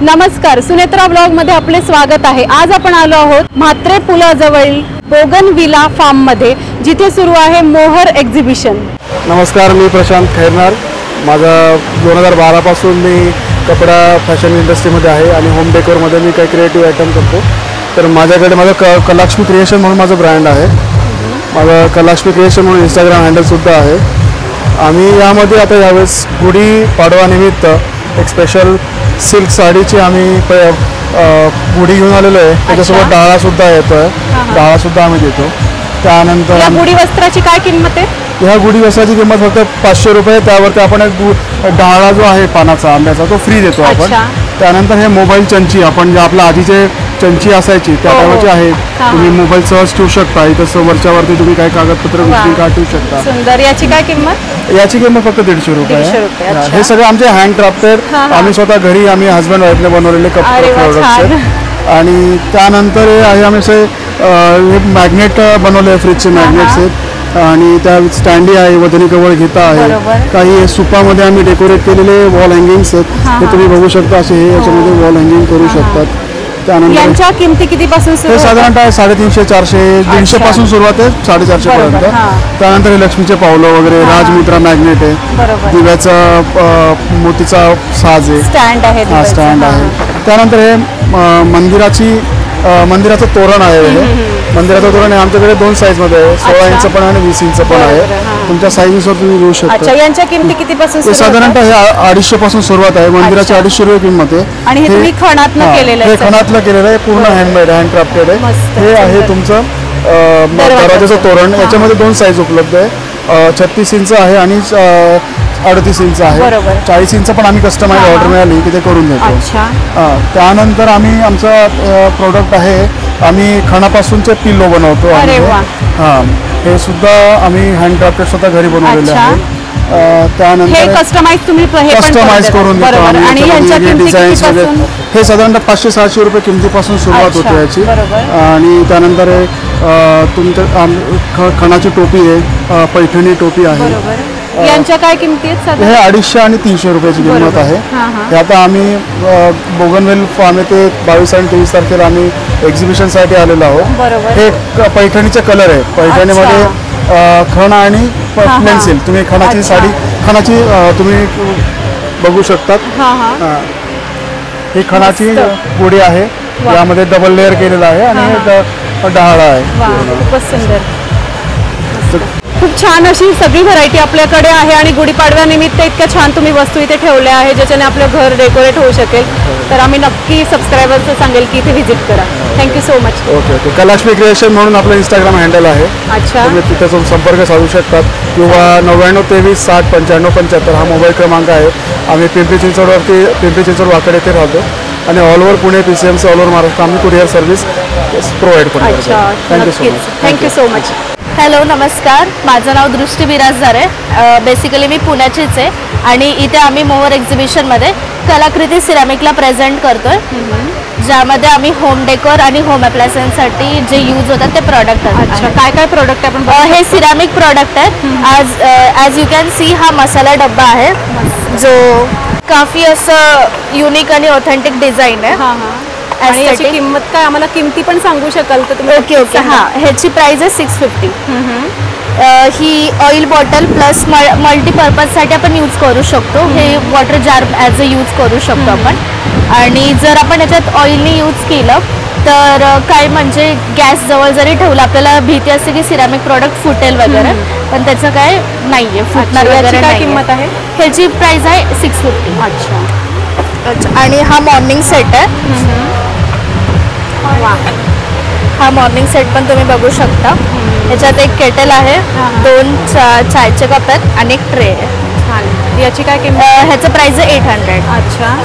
नमस्कार, सुनेत्रा ब्लॉग मध्ये आपले स्वागत आहे। आज आपण आलो आहोत म्हात्रे पुलाजवळील बोगनविला फार्म मध्ये, जिथे सुरू आहे मोहर एक्झिबिशन। नमस्कार, मी प्रशांत खैरनार। माझा 2012 पासून मी कपडा फॅशन इंडस्ट्रीमध्ये आहे आणि होम डेकोरमध्ये मी काही क्रिएटिव्ह आयटम करतो। तर माझ्याकडे माझं कलाक्ष्मी क्रिएशन म्हणून माझं ब्रँड आहे। माझं कलाक्ष्मी क्रिएशन म्हणून इंस्टाग्राम हँडलसुद्धा आहे। आम्ही यामध्ये आता यावेळेस गुढी पाडवा निमित्त एक स्पेशल सिल्क साडीची आम्ही गुढी घेऊन आलेलो आहे। त्याच्यासोबत डाळासुद्धा येतो आहे, डाळासुद्धा आम्ही देतो। त्यानंतर या गुढी वस्त्राची काय किंमत आहे? ह्या गुढी वस्त्राची किंमत फक्त 500 रुपये। त्यावरती आपण एक डाळा जो आहे पानाचा आंब्याचा तो फ्री देतो आपण। त्यानंतर हे मोबाईल चंची, आपण जे आपल्या आधीचे चंची असायची त्या टाईपची आहे। तुम्ही मोबाईल सहज ठेवू शकता, इथं वरच्यावरती तुम्ही काही कागदपत्र गोष्टी ठेवू शकता। सुंदर। याची काय किंमत? याची किंमत फक्त 150 रुपये। हे सगळे आमचे हँड क्राफ्टेड, आम्ही स्वतः घरी आम्ही हजबंड वाईफने बनवलेले प्रोडक्ट्स आहेत। आणि त्यानंतर आहे आम्ही असे मॅग्नेट बनवले, फ्रीजचे मॅग्नेट्स आहेत आणि त्या स्टँडी आहे, वजनी कवर घेता आहे। काही सुपामध्ये आम्ही डेकोरेट केलेले वॉल हँगिंग्स आहेत, हे तुम्ही बघू शकता। असे हे याच्यामध्ये वॉल हँगिंग करू शकतात। त्यानंतर यांच्या किमती कितीपासून सुरू? हे साधारणतः 350, 400, 150 पासून सुरुवात आहे, 450 पर्यंत। त्यानंतर हे लक्ष्मीचे पावलं वगैरे, राजमुद्रा मॅग्नेट आहे, दिव्याचा मोतीचा साज आहे, स्टँड आहे, स्टँड आहे। त्यानंतर हे मंदिराचं तोरण आहे। हे मंदिराचं तोरण आहे, आमच्याकडे 2 साईजमध्ये आहे, 16 इंच पण आहे आणि 20 इंच पण आहे। तुमच्या साईजनुसार तुम्ही घेऊ शकता। यांच्या किमती कितीपासून? हे साधारणतः हे 250 पासून सुरुवात आहे। मंदिराची 250 रुपये किंमत आहे। आणि हे तुम्ही खणातलं केलेलं आहे? हे खणातलं केलेलं आहे, पूर्ण हँडमेड, हँड क्राफ्टेड आहे। हे आहे तुमचं दरवाजाचं तोरण। याच्यामध्ये 2 साईज उपलब्ध आहे, 36 इंच आहे आणि 38 इंच आहे। 40 इंच पण आम्ही कस्टमाइज ऑर्डर मिळाली की ते करून देतो। त्यानंतर आम्ही आमचा प्रोडक्ट आहे, आम्ही खणापासूनचे पिल्लो बनवतो। हे सुद्धा आम्ही हँडक्राफ्टेड स्वतः घरी बनवलेले आहे। त्यानंतर कस्टमाइज तुम्ही कस्टमाइज करून देतो आम्ही डिझाईन्स वगैरे। हे साधारणतः 500-600 रुपये किमतीपासून सुरुवात होते याची। आणि त्यानंतर तुमच्या खणाची टोपी आहे, पैठणी टोपी आहे। यांच्या काय किमती आहेत? हे 250 आणि 300 रुपयाची किंमत आहे। हे आता आम्ही बोगनवेल फार्म येथे 22 आणि 23 तारखेला आम्ही एक्झिबिशनसाठी आलेलो आहोत। हे पैठणीचे कलर आहे, पैठणीमध्ये खण आणि पेन्सिल। तुम्ही खणाची साडी, खणाची तुम्ही बघू शकतात। ही खणाची गुढी आहे, यामध्ये डबल लेअर केलेला आहे आणि डहाळा आहे। खूपच सुंदर, खूप छान अशी सगळी व्हरायटी आपल्याकडे आहे। आणि गुढीपाडव्यानिमित्त इतक्या छान तुम्ही वस्तू इथे ठेवल्या आहे, ज्याच्याने आपलं घर डेकोरेट होऊ शकेल। तर आम्ही नक्की सबस्क्रायबर्सला सांगेल की इथे व्हिजिट करा। Thank you so much. Okay, Kalakshmi creation म्हणून आपलं इंस्टाग्राम हँडल आहे। तुम्ही तिथे संपर्क साधू शकतात, किंवा 99 23 60 95 75 हा मोबाईल क्रमांक आहे। आम्ही पिंपरी चिंचवड वाकड येथे राहतो आणि all over Pune, PCMC, all over Maharashtra आम्ही कुरिअर सर्व्हिस प्रोव्हाइड करतो। Thank you so much. हॅलो, नमस्कार, माझं नाव दृष्टी बिराजदार आहे। बेसिकली मी पुण्याचीच आहे आणि इथे आम्ही मोहर एक्झिबिशनमध्ये कलाकृती सिरामिकला प्रेझेंट करतोय, ज्यामध्ये आम्ही होम डेकोर आणि होम अप्लायन्ससाठी जे यूज होतात ते प्रोडक्ट आहेत। काय काय प्रोडक्ट आपण? हे सिरामिक प्रोडक्ट आहेत। ॲज यू कॅन सी हा मसाला डब्बा आहे, जो काफी असं युनिक आणि ऑथेंटिक डिझाईन आहे। आणि याची किंमत काय, आम्हाला किमती पण सांगू शकाल तर तुम्ही? ओके, हां, ह्याची प्राइस आहे 650। ही ऑइल बॉटल प्लस मल्टीपर्पजसाठी आपण यूज करू शकतो। हे water jar as a use करू शकतो आपण। आणि जर आपण याच्यात ऑइलने यूज केलं तर काय म्हणजे गॅस जवळ जरी ठेवलं, आपल्याला भीती असते की सिरामिक प्रॉडक्ट फुटेल वगैरे, पण त्याचं काय नाही आहे, फुटणार वगैरे नाही। किंमत आहे? ह्याची प्राइस आहे 650। अच्छा। आणि हा मॉर्निंग सेट आहे। हा मॉर्निंग सेट पण तुम्ही बघू शकता। याच्यात एक केटल आहे, 2 चायचे कप आहेत आणि एक ट्रे आहे। याची काय किंमत? ह्याचं प्राइस आहे 800। अच्छा।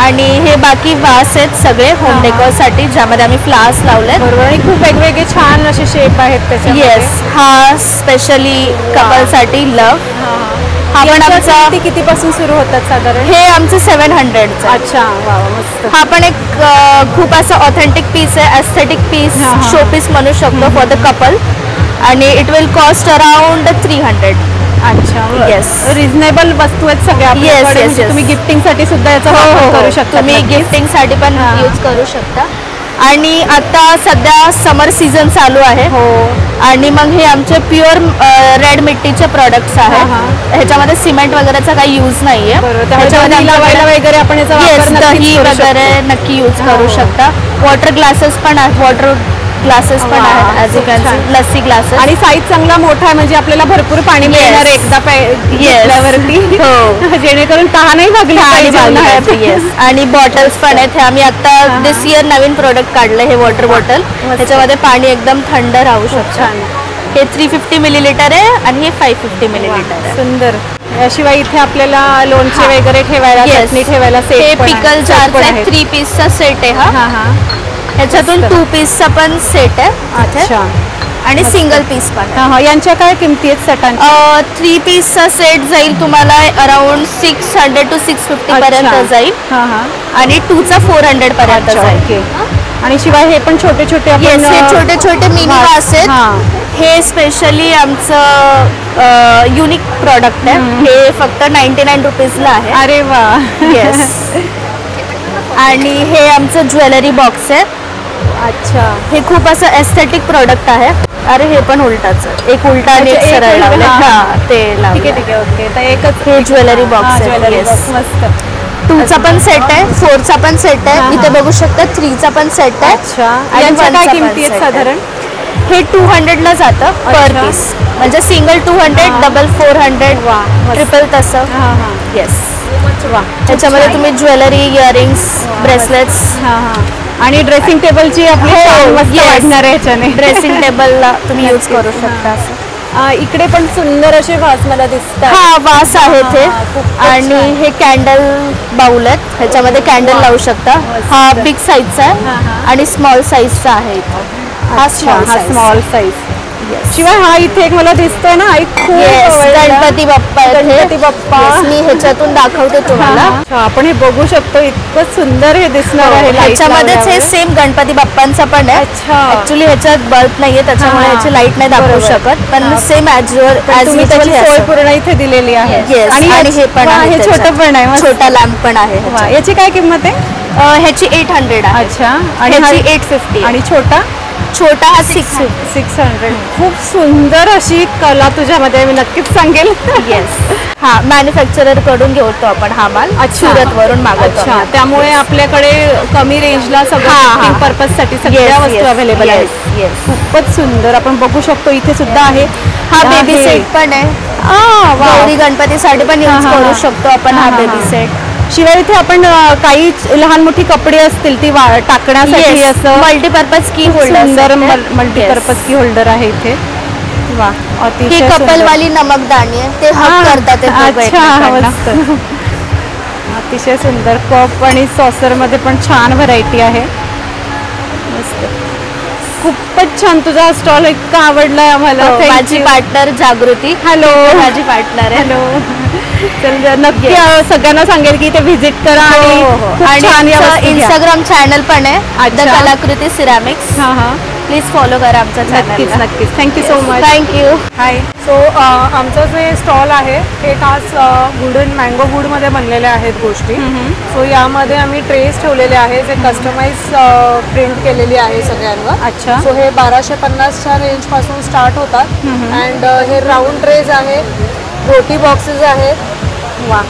आणि हे बाकी वास आहेत सगळे होम डेकोरसाठी, ज्यामध्ये आम्ही फ्लावर्स लावले। बरोबर, आणि खूप वेगवेगळे छान असे शेप आहेत त्याच्यामध्ये। येस, हा स्पेशली कपलसाठी लव्ह। हा पण आमचा कितीपासून सुरू होतात साधारण? हे आमचं 700। अच्छा, वा, मस्त। हा पण एक खूप असा ऑथेंटिक पीस आहे, एस्थेटिक पीस, शो पीस म्हणू शकतो फॉर द कपल। आणि इट विल कॉस्ट अराउंड 300। अच्छा Yes. रिझनेबल वस्तू आहेत सगळ्या Yes, आपल्याकडे. yes, म्हणजे yes. तुम्ही गिफ्टिंग साठी सुद्धा याचा वापर करू शकता. तुम्ही नक्कीच. गिफ्टिंग साठी पण हां. यूज करू शकता. आणि आता सध्या समर सीझन चालू आहे हो. आणि मग हे आमचे प्युअर रेड मिट्टीचे प्रोडक्ट्स आहेत. हां. ह्याच्यामध्ये सिमेंट वगैरेचा काही यूज नाहीये. बरोबर. त्याच्यामध्ये दही लावायला वगैरे आपण याचा वापर येस नक्कीच दही करू वगैरे शकतो. नक्की यूज करू हो. शकता. वॉटर ग्लासेस पण आहेत. वॉटर ग्लासेस पण वा, आहेत ॲज यू खूप कॅन छान. सी. लस्सी ग्लासेस आणि साईज चांगला मोठा आहे म्हणजे आपल्याला भरपूर पाणी मिळणार एकदा घेतल्यावरती. हो. जेणेकरून तहानही भागली पाहिजे उन्हाळ्यात. येस आणि बॉटल्स पण आहेत. हे आम्ही आता दिस इयर नवीन प्रोडक्ट काढलं हे वॉटर बॉटल. त्याच्यामध्ये पाणी एकदम थंड राहू शकतं. छान. हे 350 मिलीलिटर आहे आणि हे 550 मिलीलिटर आहे. सुंदर. याशिवाय इथे आपल्याला लोणचे वगैरे ठेवायला Yes. चटणी ठेवायला हे सेट पिकल जार्स आहे. 3 पीसचा सेट आहे हा. हा हा. ह्याच्यातून मस्त. 2 पीसचा पण सेट आहे इथे. अच्छा. आणि मस्त. सिंगल पीस पण आहे. हा हा. यांच्या काय किमती आहेत सटांच्या? 3 पीसचा सेट जाईल तुम्हाला अराउंड 600 to 650 पर्यंत जाईल. हा हा. आणि 2चा 400 पर्यंत अच्छा, जाईल. ओके. आणि शिवाय हे पण छोटे छोटे येस हे छोटे छोटे मिनी वास आहेत. हे स्पेशली आमचं युनिक प्रॉडक्ट आहे. हे फक्त 99 रुपीजला आहे. अरे वा. येस. आणि हे आमचं ज्वेलरी बॉक्स आहे. अच्छा. हे खूप असं एस्थेटिक प्रॉडक्ट आहे. अरे हे पण उलटाच आहे. एक उलटा आणि एक अच्छा, एक सरळ उलटा, लावले. हा. हा ते ठीक आहे लावले. ठीक आहे ओके. तर एकच हे ज्वेलरी बॉक्स आहे. Jewellery Yes. बॉक्स मस्त. 2चा पण सेट आहे. 4चा पण सेट हा, आहे. हा. इथे बघू शकता 3चा पण सेट आहे. अच्छा. आणि यांच्या 1चा काय पण किमती आहेत set आहे. साधारण? हे 200 ला जातं पर अच्छा. पीस. म्हणजे सिंगल 200 हा. डबल 400 वा, मस्त. ट्रिपल तसं. हा हा. येस. वा. त्याच्यामध्ये तुम्ही ज्वेलरी इयरिंग्स ब्रेसलेट्स हा हा. आणि ड्रेसिंग टेबलची आपली हो, शान मस्त yes. वाढणार आहे ह्याच्याने. ड्रेसिंग टेबलला तुम्ही यूज नक्कीच. करू शकता असं. इकडे पण सुंदर असे वास मला दिसतात. हा वास आहे ते. हा, खूपच आणि छान. हे कॅन्डल बाउल आहेत. ह्याच्यामध्ये कॅन्डल लावू शकता. मस्त. हा बिग साईजचा हा, आहे हा. आणि स्मॉल साईजचा आहे इथे. हा अच्छा, हा स्मॉल साईज. Yes. शिवाय हा इथे एक मला दिसतोय ना एक खूप Yes, आवडला. गणपती बाप्पा आहेत हे. गणपती बाप्पा. Yes, मी ह्याच्यातून दाखवते तुम्हाला. हा, आपण हे बघू शकतो इतकं सुंदर हे दिसणार आहे light ह्याच्यामध्येच हे लावल्यावर. सेम गणपती बाप्पांचा पण आहे. अच्छा. ऍक्च्युली ह्याच्यात बल्ब नाहीये त्याच्यामुळे हा. ह्याची लाईट नाही दाखवू बरोबर. शकत. पण हा. सेम ऍज पण तुम्ही त्याची सोय पूर्ण इथे दिलेली आहे. Yes, आणि हे पण वा, आहे हे त्याच्यात. छोटं पण आहे मस्त. छोटा लॅम्प पण आहे वा, ह्याच्यात. याची काय किंमत आहे? ह्याची 800 आहे. अच्छा. आणि हा- ह्याची 850 आणि छोटा छोटा हा 650. 600. खूप सुंदर अशी कला तुझ्यामध्ये मी नक्कीच सांगेल. येस. हा मॅन्युफॅक्चरर कडून घेतो आपण हा माल. सुरत वरून मागवतो अच्छा. आम्ही. त्यामुळे आपल्याकडे कमी रेंजला हा, सगळं हा. पर्पज साठी सगळ्या वस्तू अवेलेबल आहेत. येस. खूपच सुंदर आपण बघू शकतो इथे सुद्धा आहे. हा बेबी आहे. सेट पण आहे. वा. गौरी गणपतीसाठी पण हा, यूज हा, करू हा. शकतो आपण हा, हा हा, बेबी हा. सेट. शिवाय इथे आपण काही लहान मोठी कपडे असतील ती टाकण्यासाठी असं मल्टीपर्पज की खूप होल्डर सुंदर मल्टीपर्पज की होल्डर आहे इथे. वा, ही अतिशय सुंदर. कपलवाली नमकदाणी आहे. ते हा, हक करतात ते दोघं अच्छा, एकमेकांना. मस्त. अतिशय सुंदर कप आणि सॉसर मध्ये पण छान व्हरायटी आहे. मस्त. खूपच छान तुझा स्टॉल इतका आवडलाय आम्हाला. हो, Thank माझी you. पार्टनर जागृती. हॅलो. माझी पार्टनर आहे. हॅलो. तर नक्की Yes. सगळ्यांना सांगेल की इथे व्हिजिट करा आणि खूप आणि छान या वस्तू घ्या. इंस्टाग्राम चॅनल पण आहे. द अच्छा. कलाकृती सिरॅमिक्स. हा हा. प्लीज फॉलो करा आमच्या नक्कीच चॅनल. नक्कीच. Thank you so much. थँक्यू. हाय. सो आमचं जे स्टॉल आहे हे खास वुडन मँगो वूडमध्ये बनलेल्या आहेत गोष्टी. सो यामध्ये आम्ही ट्रेस ठेवलेले आहे जे कस्टमाइज प्रिंट केलेली आहे सगळ्यांवर. अच्छा. सो हे 1250च्या रेंजपासून स्टार्ट होतात. अँड हे राऊंड ट्रेज आहे, रोटी बॉक्सेस आहेत. वा,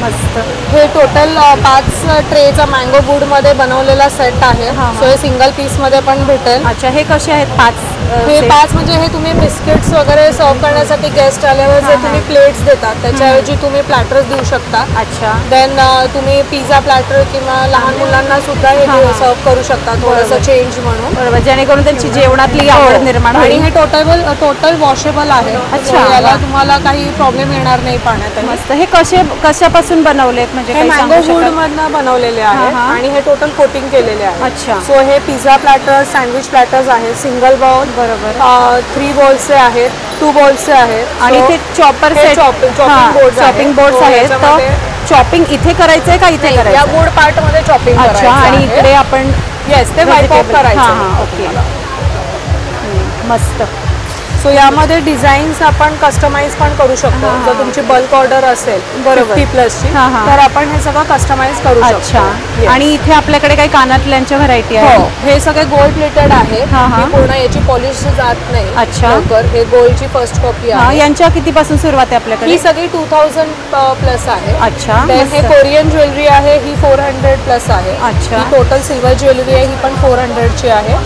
मस्त. हे टोटल 5 ट्रेचा मँगो वूडमध्ये बनवलेला सेट आहे. हा, हा. सो हे सिंगल पीसमध्ये पण भेटेल. अच्छा, हे कसे आहेत 5? हे 5 म्हणजे हे तुम्ही बिस्किट्स वगैरे सर्व करण्यासाठी गेस्ट आल्यावर जे तुम्ही प्लेट्स देतात त्याच्याऐवजी तुम्ही प्लॅटर्स देऊ शकता. अच्छा. देन तुम्ही पिझ्झा प्लॅटर किंवा लहान मुलांना सुद्धा हे हा, हा. सर्व करू शकता थोडंसं चेंज म्हणून. बरोबर, जेणेकरून त्यांची जेवणातली आवड निर्माण आणि होईल. हे टोटल वॉशेबल आहे. अच्छा, So याला वा. तुम्हाला काही प्रॉब्लेम येणार नाही पाण्यात. मस्त. हे कशापासून बनवलेत म्हणजे हे काही मँगो सांगू वूड शकाल? मधनं बनवलेले आहे हा, हा. आणि हे टोटल कोटिंग केलेले आहे. अच्छा. सो हे पिझ्झा प्लॅटर, सँडविच प्लॅटर्स आहेत, सिंगल बाउल. बरोबर. 3 बॉल्सचे आहेत, 2 बॉल्सचे आहेत. आणि So ते चॉपर हे set chopping boards chopping board So आहेत. याच्यामध्ये- तर चॉपिंग इथे करायचंय का इथे या करायचं? वूड पार्ट मध्ये चॉपिंग अच्छा. आणि इकडे आपण येस ते वाईप ऑफ vegetable. करायचं. हा, हा, ओके. मस्त. सो यामध्ये डिझाईन्स आपण कस्टमाइज पण करू शकतो. जर तुमची बल्क ऑर्डर असेल बरोबर. 50+ ची, हां, हां. तर आपण हे सगळं कस्टमाइज करू शकतो. अच्छा. Yes. आणि इथे आपल्याकडे काही कानातल्यांच्या व्हरायटी हो, आहे. हे सगळे गोल्ड प्लेटेड आहे. हां, हां. ही पूर्ण याची पॉलिश जात नाही. अच्छा. लवकर. हे गोल्डची फर्स्ट कॉपी हा, आहे. यांच्या कितीपासून सुरुवात आहे आपल्याकडे? ही सगळी 2000+ आहे. अच्छा, Then हे मस्त. कोरियन ज्वेलरी आहे, ही 400+ आहे. अच्छा. ही टोटल सिल्वर ज्वेलरी आहे, ही पण 400 ची आहे.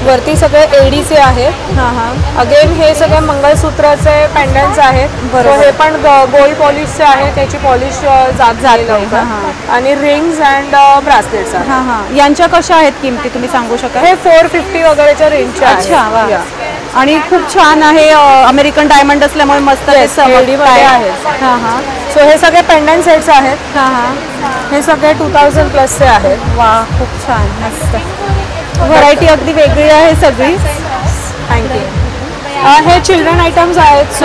वरती सगळे एडीचे आहेत. हा हा. अगेन हे सगळे मंगळसूत्राचे पेंडंट्स आहेत. बरोबर. So हे पण गोल्ड पॉलिशचे आहे, त्याची पॉलिश जात नाही, लवकर. हां, हां. आणि रिंग्स अँड ब्रासलेट्स आहेत. हा हा. यांच्या कशा आहेत किमती तुम्ही सांगू शकाल? हे 450 वगैरेच्या रेंजचे आहेत. अच्छा, वा. Yeah. आणि खूप छान आहे. अमेरिकन डायमंड असल्यामुळे मस्त ते Yes, चमकताय. LED मध्ये आहे. हा हा. सो हे सगळे पेंडंट सेट्स आहेत. हा हा. हे सगळे 2000+ चे आहेत. वा, खूप छान, मस्त. व्हरायटी अगदी वेगळी आहे सगळी. थँक्यू. हे चिल्ड्रन आयटम्स आहेत. सो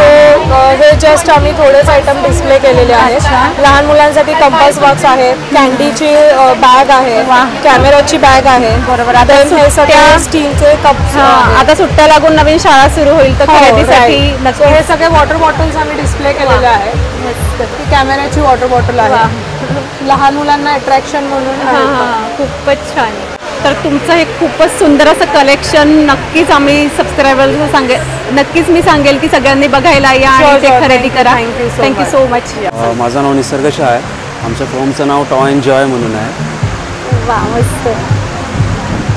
हे जस्ट आम्ही थोडेच आयटम डिस्प्ले केलेले आहेत. अच्छा. लहान मुलांसाठी कंपास बॉक्स आहे, कॅन्डीची बॅग आहे, वा. कॅमेराची बॅग आहे. बरोबर. आता Then हे सगळे सुट्ट्या- स्टीलचे कप्स हा, आता सुट्ट्या लागून नवीन शाळा सुरू होईल तर खरेदीसाठी नक्की. हे सगळे वॉटर बॉटल्स आम्ही डिस्प्ले केलेले आहेत. ही कॅमेराची वॉटर बॉटल आहे. लहान मुलांना अट्रॅक्शन म्हणून हा आहे. हा. खूपच छान. तर तुमचं हे खूपच सुंदर असं कलेक्शन नक्कीच आम्ही सबस्क्रायबर्सला नक्कीच मी सांगेल की सगळ्यांनी बघायला या Sure, आणि ते sure. खरेदी करा. Thank you so thank you much. So much. माझं नाव निसर्ग शाह आहे. आमच्या फर्मचं नाव टॉय अँड जॉय म्हणून आहे. वा, मस्त.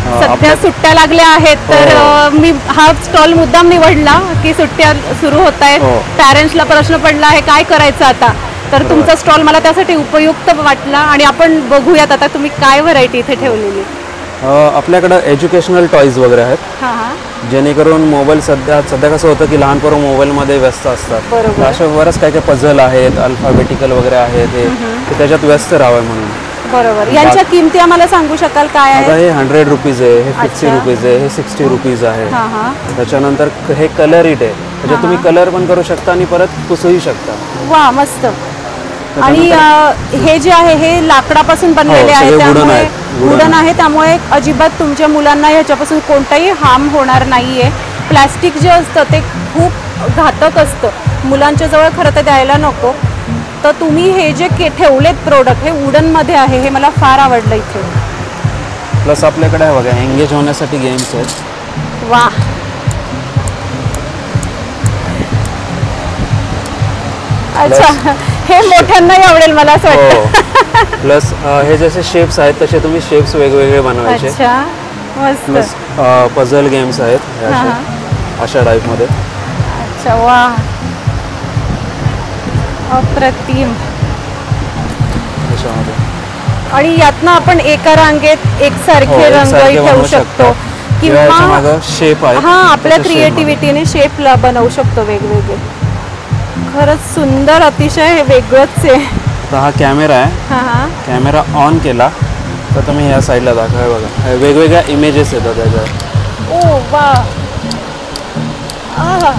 आपल्या- सध्या सुट्ट्या लागल्या आहेत तर हो. मी हा स्टॉल मुद्दाम निवडला की सुट्ट्या सुरू होत आहेत. हो. पॅरेंट्सला प्रश्न पडला आहे काय करायचं आता, तर बरोबर. तुमचा स्टॉल मला त्यासाठी उपयुक्त वाटला. आणि आपण बघूयात आता तुम्ही काय व्हरायटी इथे ठेवलेली. आपल्याकडं एज्युकेशनल टॉईज वगैरे आहेत, हां हां. जेणेकरून मोबाईल सध्या कसं होतं की लहान पोरं मोबाईलमध्ये व्यस्त असतात. बरोबर. तर अशा बरंच काही काही पझल आहेत, अल्फाबेटिकल वगैरे आहेत, ते त्याच्यात व्यस्त राहावं म्हणून. बरोबर. यांच्या किमती आम्हाला सांगू शकाल काय आता आहे? हे 100 रुपीज आहे, हे 50 अच्छा. रुपीज आहे, हे 60 रुपीज आहे. हां हां. त्याच्यानंतर हे कलर इट आहे, त्याच्यात तुम्ही कलर पण करू शकता आणि परत पुसूही शकता. वा, मस्त. आणि हे जे आहे हे लाकडापासून बनलेले हो, आहे, सगळे wooden त्यामुळे आहेत, wooden वुडन आहे. आहे, त्यामुळे अजिबात तुमच्या मुलांना ह्याच्यापासून कोणताही हार्म होणार नाहीये. प्लॅस्टिक जे असतं ते खूप घातक असतं, मुलांच्या जवळ खरं तर द्यायला नको. तर तुम्ही हे जे ठेवलेत प्रोडक्ट हे वुडनमध्ये आहे, हे मला फार आवडलं इथे. प्लस आपल्याकडे आहे बघा एंगेज होण्यासाठी गेम्स आहेत. वा, अच्छा. हे मोठ्यांनाही आवडेल मला असं वाटतं. प्लस हे जसे शेप्स आहेत तसे तुम्ही शेप्स वेगवेगळे बनवायचे. अच्छा, मस्त. प्लस पझल गेम्स आहेत हे असे, हां, अशा टाईपमध्ये. अच्छा, वा, अप्रतिम. त्याच्यामध्ये आणि यातनं आपण एका रांगेत एकसारखे हो, रंगही एकसारखे ठेवू बनवू शकतो किंवा याच्या किंवा मागं शेप आहे हा आपल्या त्याच्या shape मध्ये. क्रिएटिव्हिटीने शेपला बनवू शकतो वेगवेगळे. खरंच सुंदर, अतिशय हे वेगळंच आहे. तर हा कॅमेरा आहे, हा हा. कॅमेरा ऑन केला तर तुम्ही ह्या साईडला दाखवा बघा, हे वेगवेगळ्या इमेजेस येतात त्याच्यात. ओ वा, आहा,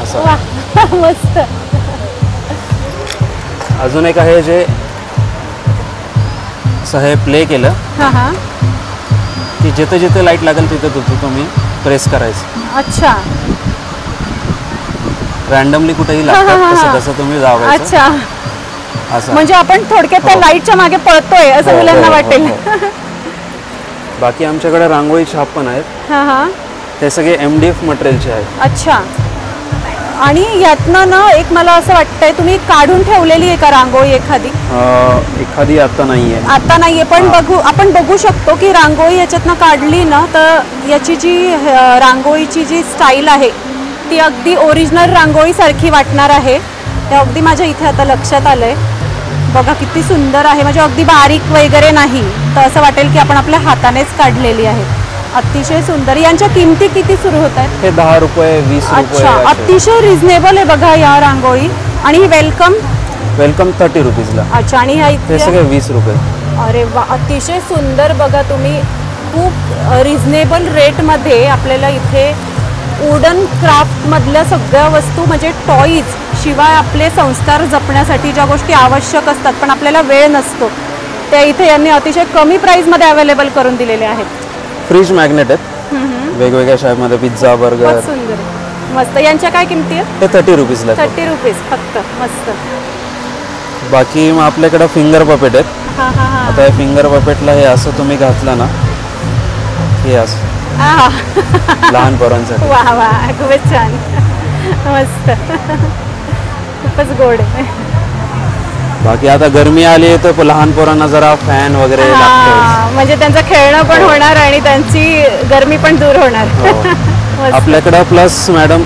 असं. वा, मस्त. अजून एक आहे जे असं हे प्ले केलं हा हा. की जिथे जिथे लाईट लागेल तिथे तिथे तुम्ही प्रेस करायचं. अच्छा, रॅन्डमली कुठेही हा, हा, लागतात हा. तसं तसं तुम्ही जावायचं. अच्छा. असं. म्हणजे आपण थोडक्यात त्या हो. लाईटच्या मागे पळतोय असं हो, मुलांना हो, हो, वाटेल. हो. बाकी आमच्याकडे रांगोळी छाप पण आहेत, हा हा. ते सगळे MDF मटेरियलचे आहेत. अच्छा. आणि यातनं ना एक मला असं वाटतंय तुम्ही काढून ठेवलेली आहे का रांगोळी एखादी? एखादी आता नाही आहे. आता नाहीये, पण आपण बघू शकतो की रांगोळी याच्यातनं काढली ना तर याची जी रांगोळीची जी स्टाईल आहे ती अगदी ओरिजिनल रांगोळीसारखी वाटणार आहे. ते अगदी माझ्या इथे आता लक्षात आलंय. बघा किती सुंदर आहे, म्हणजे अगदी बारीक वगैरे नाही, तर असं वाटेल की आपण आपल्या हातानेच काढलेली आहे. अतिशय सुंदर. यांच्या किमती किती सुरू होत आहेत? हे 10 रुपये 20 रुपये अच्छा, असे. अतिशय रिझनेबल आहे बघा या रांगोळी. आणि ही वेलकम. वेलकम 30 रुपीजला. अच्छा. आणि ह्या हे इथे सगळे 20 रुपये. अरे वा, अतिशय सुंदर. बघा तुम्ही, खूप रिझनेबल रेटमध्ये आपल्याला इथे वुडन क्राफ्टमधल्या सगळ्या वस्तू, म्हणजे टॉईज शिवाय आपले संस्कार जपण्यासाठी ज्या गोष्टी आवश्यक असतात पण आपल्याला वेळ नसतो, त्या इथे यांनी अतिशय कमी प्राईजमध्ये अवेलेबल करून दिलेले आहेत. फ्रीज मॅग्नेट आहेत वेगवेगळ्या शाईपमध्ये, पिझ्झा, बर्गर. खूपच सुंदर. मस्त. यांच्या काय किमती आहेत? ते 30 रुपीजला. 30 रुपीज फक्त. मस्त. बाकी मग आपल्याकडे फिंगर पपेट आहेत. हां हां हां. आता फिंगर पपेटला हे असं तुम्ही घातलं ना, हे असं लहान पोरांसाठी. वा वा, खूपच छान. मस्त. खूपच गोड आहे. बाकी आता गरमी आली तर लहान पोरांना जरा फॅन वगैरे लागतो. म्हणजे त्यांचं खेळणं पण होणार आणि त्यांची गरमी पण दूर होणार. मस्त. आपल्याकडे प्लस मॅडम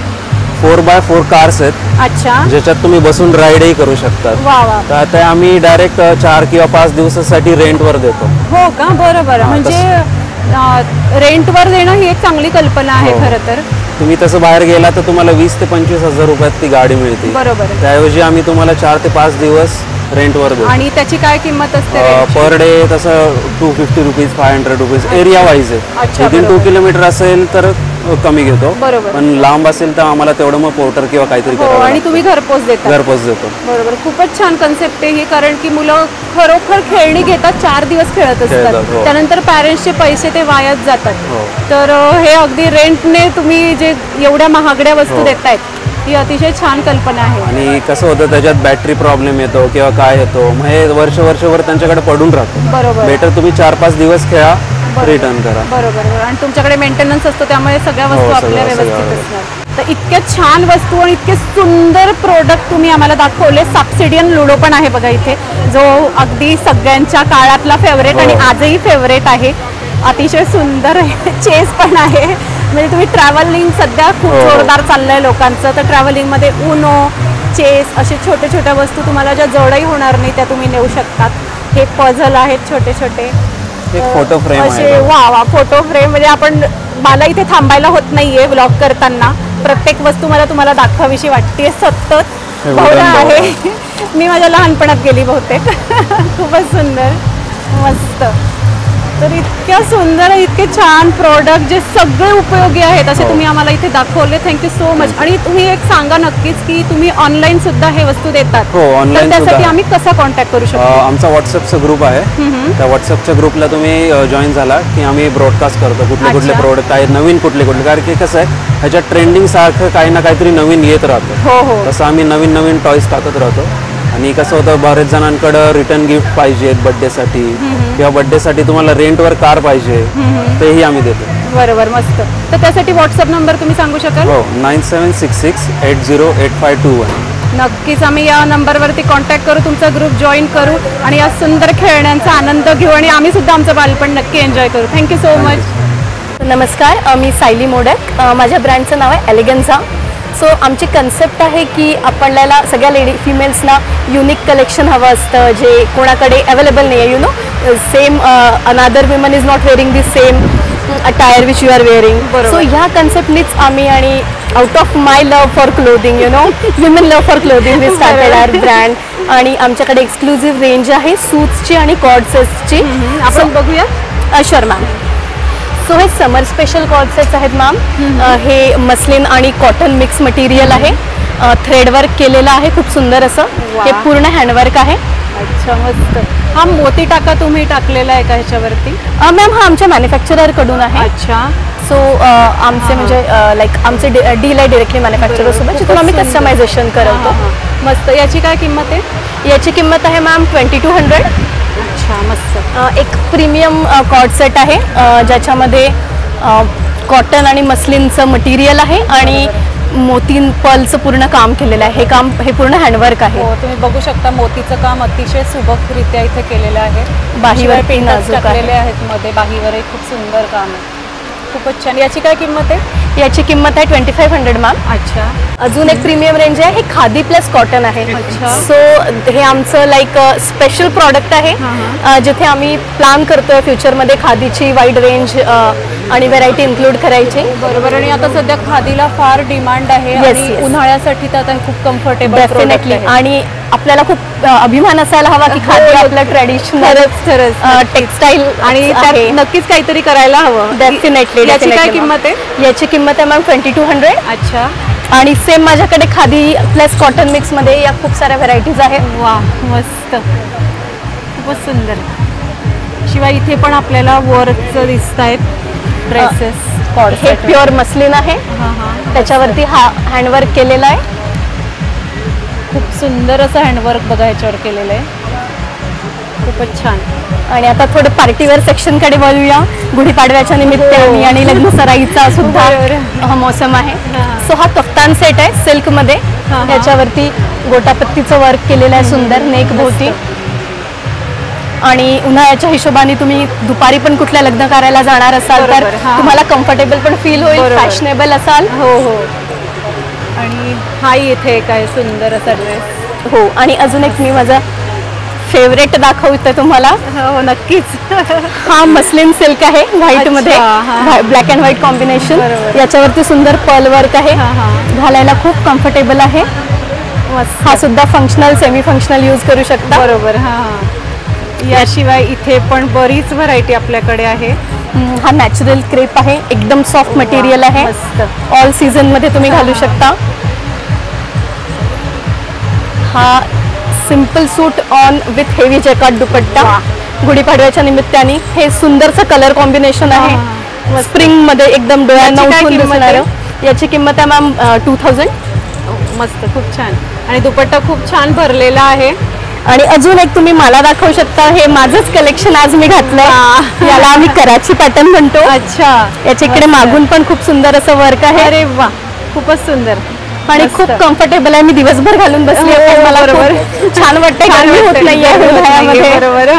4x4 कार्स आहेत. अच्छा. ज्याच्यात तुम्ही बसून राईडही करू शकतात. वा वा. तर आता आम्ही डायरेक्ट 4 किंवा 5 दिवसासाठी रेंटवर देतो. हो का? बरोबर. म्हणजे रेंटवर देणं ही एक चांगली कल्पना आहे खरं तर. तुम्ही तसं बाहेर गेला तर तुम्हाला 20 ते 25 हजार रुपयात ती गाडी मिळते. बरोबर. त्याऐवजी आम्ही तुम्हाला 4 ते 5 दिवस रेंटवर देतो. आणि त्याची काय किंमत असते? पर डे तसं 250 रुपीज, 500 रुपीज एरिया वाईज आहे. अच्छा. विदिन 2 किलोमीटर असेल तर कमी घेतो. बरोबर. पण लांब असेल तर आम्हाला तेवढं मग पोर्टर किंवा काहीतरी हो. करावं आणि लागतं. तुम्ही घरपोच देता? घरपोच देतो. बरोबर. खूपच छान कन्सेप्ट आहे ही, कारण की मुलं खरोखर खेळणी घेतात, 4 दिवस खेळत खेळतात, असतात. हो. त्यानंतर पॅरेंट्सचे पैसे ते वायाच जातात. हो. तर हे अगदी रेंटने तुम्ही जे एवढ्या महागड्या वस्तू देतायत ही अतिशय छान कल्पना आहे. आणि कसं होतं त्याच्यात बॅटरी प्रॉब्लेम येतो किंवा काय येतो, मग हे वर्षभर त्यांच्याकडे पडून राहतो. बरोबर. बेटर तुम्ही 4-5 दिवस खेळा, रिटर्न करा. बरोबर. आणि तुमच्याकडे मेंटेनन्स असतो त्यामुळे सगळ्या वस्तू सगळं- आपल्या सगळं व्यवस्थित असणार. तर इतक्या छान वस्तू आणि इतके सुंदर प्रोडक्ट तुम्ही आम्हाला दाखवले. सबसिडियन लुडो पण आहे बघा इथे, जो अगदी सगळ्यांच्या काळातला फेवरेट आणि आजही फेवरेट आहे. अतिशय सुंदर आहे. चेस पण आहे. म्हणजे तुम्ही ट्रॅव्हलिंग सध्या खूप जोरदार चाललंय लोकांचं, तर ट्रॅव्हलिंगमध्ये उनो, चेस असे छोटे छोट्या वस्तू तुम्हाला ज्या जडही होणार नाही त्या तुम्ही नेऊ शकतात. हे पझल आहेत छोटे छोटे. एक फोटो फ्रेम असे आहे. वा वा, फोटो फ्रेम. म्हणजे मला इथे थांबायला होत नाहीये व्लॉग करताना. प्रत्येक वस्तू मला तुम्हाला दाखवावीशी वाटते सतत. हे भावना wooden आहे. bowl. मी माझ्या लहानपणात गेली बहुतेक. खूपच सुंदर. मस्त. तर इतक्या सुंदर, इतके छान प्रोडक्ट जे सगळे उपयोगी आहेत असे तुम्ही आम्हाला इथे दाखवले. Thank you so much. आणि तुम्ही एक सांगा नक्कीच की तुम्ही ऑनलाईन सुद्धा हे वस्तू देतात. हो, online तर त्यासाठी सुद्धा. आम्ही कसा कॉन्टॅक्ट करू शकतो? आमचा व्हॉट्सअपचा ग्रुप आहे. त्या व्हॉट्सअपच्या ग्रुपला तुम्ही जॉईन झाला की आम्ही ब्रॉडकास्ट करतो कुठले कुठले अच्छा. प्रोडक्ट आहेत, नवीन कुठले कारण की कसं आहे ह्याच्यात ट्रेंडिंग सारखं काही ना काहीतरी नवीन येत राहतं. हो हो. तसं आम्ही नवीन नवीन टॉयज टाकत राहतो. आणि कसं होतं बरेच जणांकडं रिटर्न गिफ्ट पाहिजेत बड्डेसाठी किंवा बड्डेसाठी तुम्हाला रेंटवर कार पाहिजे, तेही आम्ही देतो. बरोबर. मस्त. तर त्यासाठी व्हॉट्सअप नंबर तुम्ही सांगू शकाल? हो, 9766808521. नक्कीच आम्ही या नंबरवरती कॉन्टॅक्ट करू, तुमचा ग्रुप जॉईन करू आणि या सुंदर खेळण्यांचा आनंद घेऊ आणि आम्ही सुद्धा आमचं बालपण नक्की एन्जॉय करू. Thank you so much. नमस्कार, मी सायली मोडक. माझ्या ब्रँडचं नाव आहे एलिगन्झा. सो आमची कन्सेप्ट आहे की आपल्याला सगळ्या फिमेल्सना युनिक कलेक्शन हवं असतं जे कोणाकडे अवेलेबल नाही आहे. You know, same another women is not wearing this same attire which you are wearing. So ह्या कन्सेप्टनीच आम्ही आणि out of my love for clothing, you know, women love for clothing, we started our brand. आणि आमच्याकडे exclusive range आहे सूट्सची आणि कॉर्डसेट्सची. आपण बघूया. Sure ma'am. सो हे समर स्पेशल कॉर्डसेट्स आहेत मॅम. हे मस्लिन आणि कॉटन मिक्स मटेरियल आहे. थ्रेड वर्क केलेलं आहे खूप सुंदर असं. हे पूर्ण हँडवर्क आहे. अच्छा, मस्त. हा मोती टाका तुम्ही टाकलेला आहे का ह्याच्यावरती? मॅम हा आमच्या मॅन्युफॅक्चररकडून आहे. अच्छा. सो आमचे म्हणजे लाईक आमचे डील आहे डिरेक्टली मॅन्युफॅक्चररसोबत, जिथून आम्ही कस्टमायझेशन करतो. मस्त. याची काय किंमत आहे? याची किंमत आहे मॅम 2200. अच्छा, मस्त. एक प्रीमियम कॉर्ड सेट आहे ज्याच्यामध्ये कॉटन आणि मस्लिनचं मटेरियल आहे आणि मोतीन पर्लचं पूर्ण काम केलेलं आहे. हे पूर्ण हँडवर्क आहे. हो, तुम्ही बघू शकता मोतीचं काम अतिशय सुबकरित्या इथे केलेलं आहे. बाहीवर पेंट नाजूक आहे. टाकलेले आहेत मध्ये, बाहीवरही खूप सुंदर काम आहे. खूपच छान. याची काय किंमत आहे? याची किंमत आहे 2500 मॅम. अच्छा. अजून एक प्रीमियम रेंज आहे. हे खादी प्लस कॉटन आहे. अच्छा. सो हे आमचं लाईक स्पेशल प्रॉडक्ट आहे जिथे आम्ही प्लॅन करतोय फ्युचरमध्ये खादीची वाईड रेंज आणि व्हरायटी इन्क्लूड करायची. बरोबर. आणि आता सध्या खादीला फार डिमांड आहे आणि उन्हाळ्यासाठी तर आता खूप कम्फर्टेबल डेफिनेटली. आणि आपल्याला खूप अभिमान असायला हवा की खादी आपलं ट्रेडिशनल टेक्स्टाईल आणि त्यात नक्कीच काहीतरी करायला हवं. डेफिनेटली. याची काय किंमत आहे? याची किंमत आहे मॅम 2200. अच्छा. आणि सेम माझ्याकडे खादी प्लस कॉटन मिक्समध्ये या खूप साऱ्या व्हरायटीज आहेत. वा, मस्त. खूपच सुंदर. शिवाय इथे पण आपल्याला वर्कचं दिसत आहेत ड्रेसेस. हे प्युअर मस्लिन आहे, त्याच्यावरती हा हँडवर्क केलेला आहे. खूप सुंदर असं हँडवर्क बघा ह्याच्यावर केलेलं आहे, खूपच छान. आणि आता थोडं पार्टीवेअर सेक्शन कडे वळूया. गुढीपाडव्याच्या निमित्ताने आणि लग्न सराईचा सुद्धा हा मोसम आहे. सो हा कफ्तान सेट आहे सिल्क मध्ये, ह्याच्यावरती गोटापत्तीचं वर्क केलेलं आहे सुंदर नेक भोवती. आणि उन्हाळ्याच्या हिशोबाने तुम्ही दुपारी पण कुठल्या लग्न कार्याला जाणार असाल तर तुम्हाला कम्फर्टेबल पण फील होईल, फॅशनेबल असाल. हो. आणि हाही इथे एक आहे सुंदर असा ड्रेस. हो. आणि अजून एक मी माझा फेवरेट दाखवते तुम्हाला. हो नक्कीच. हा मस्लिन सिल्क आहे व्हाईट मध्ये, ब्लॅक अँड व्हाईट कॉम्बिनेशन. याच्यावरती सुंदर पर्ल वर्क आहे, घालायला खूप कम्फर्टेबल आहे. हा सुद्धा फंक्शनल सेमी फंक्शनल यूज करू शकता. बरोबर. याशिवाय इथे पण बरीच व्हरायटी आपल्याकडे आहे. हा नॅचरल क्रेप आहे, एकदम सॉफ्ट मटेरियल आहे, ऑल सीझन मध्ये तुम्ही घालू शकता. हा simple suit on with heavy jacket dupatta. गुढीपाडव्याच्या निमित्ताने हे सुंदरचं कलर कॉम्बिनेशन आहे, स्प्रिंग मध्ये एकदम डोळ्यांना उठून दिसणारं. याची किंमत आहे मॅम 2000. मस्त, खूप छान. आणि दुपट्टा खूप छान भरलेला आहे. आणि अजून एक तुम्ही मला दाखवू शकता, हे माझंच कलेक्शन आज मी घातलंय. याला आम्ही कराची पॅटर्न म्हणतो. अच्छा. याच्याकडे मागून पण खूप सुंदर असं वर्क आहे. अरे वा, खूपच सुंदर आणि खूप कम्फर्टेबल आहे. मी दिवसभर घालून बसले, मला बरोबर छान वाटतंय, गरमी होत नाहीये. बरोबर.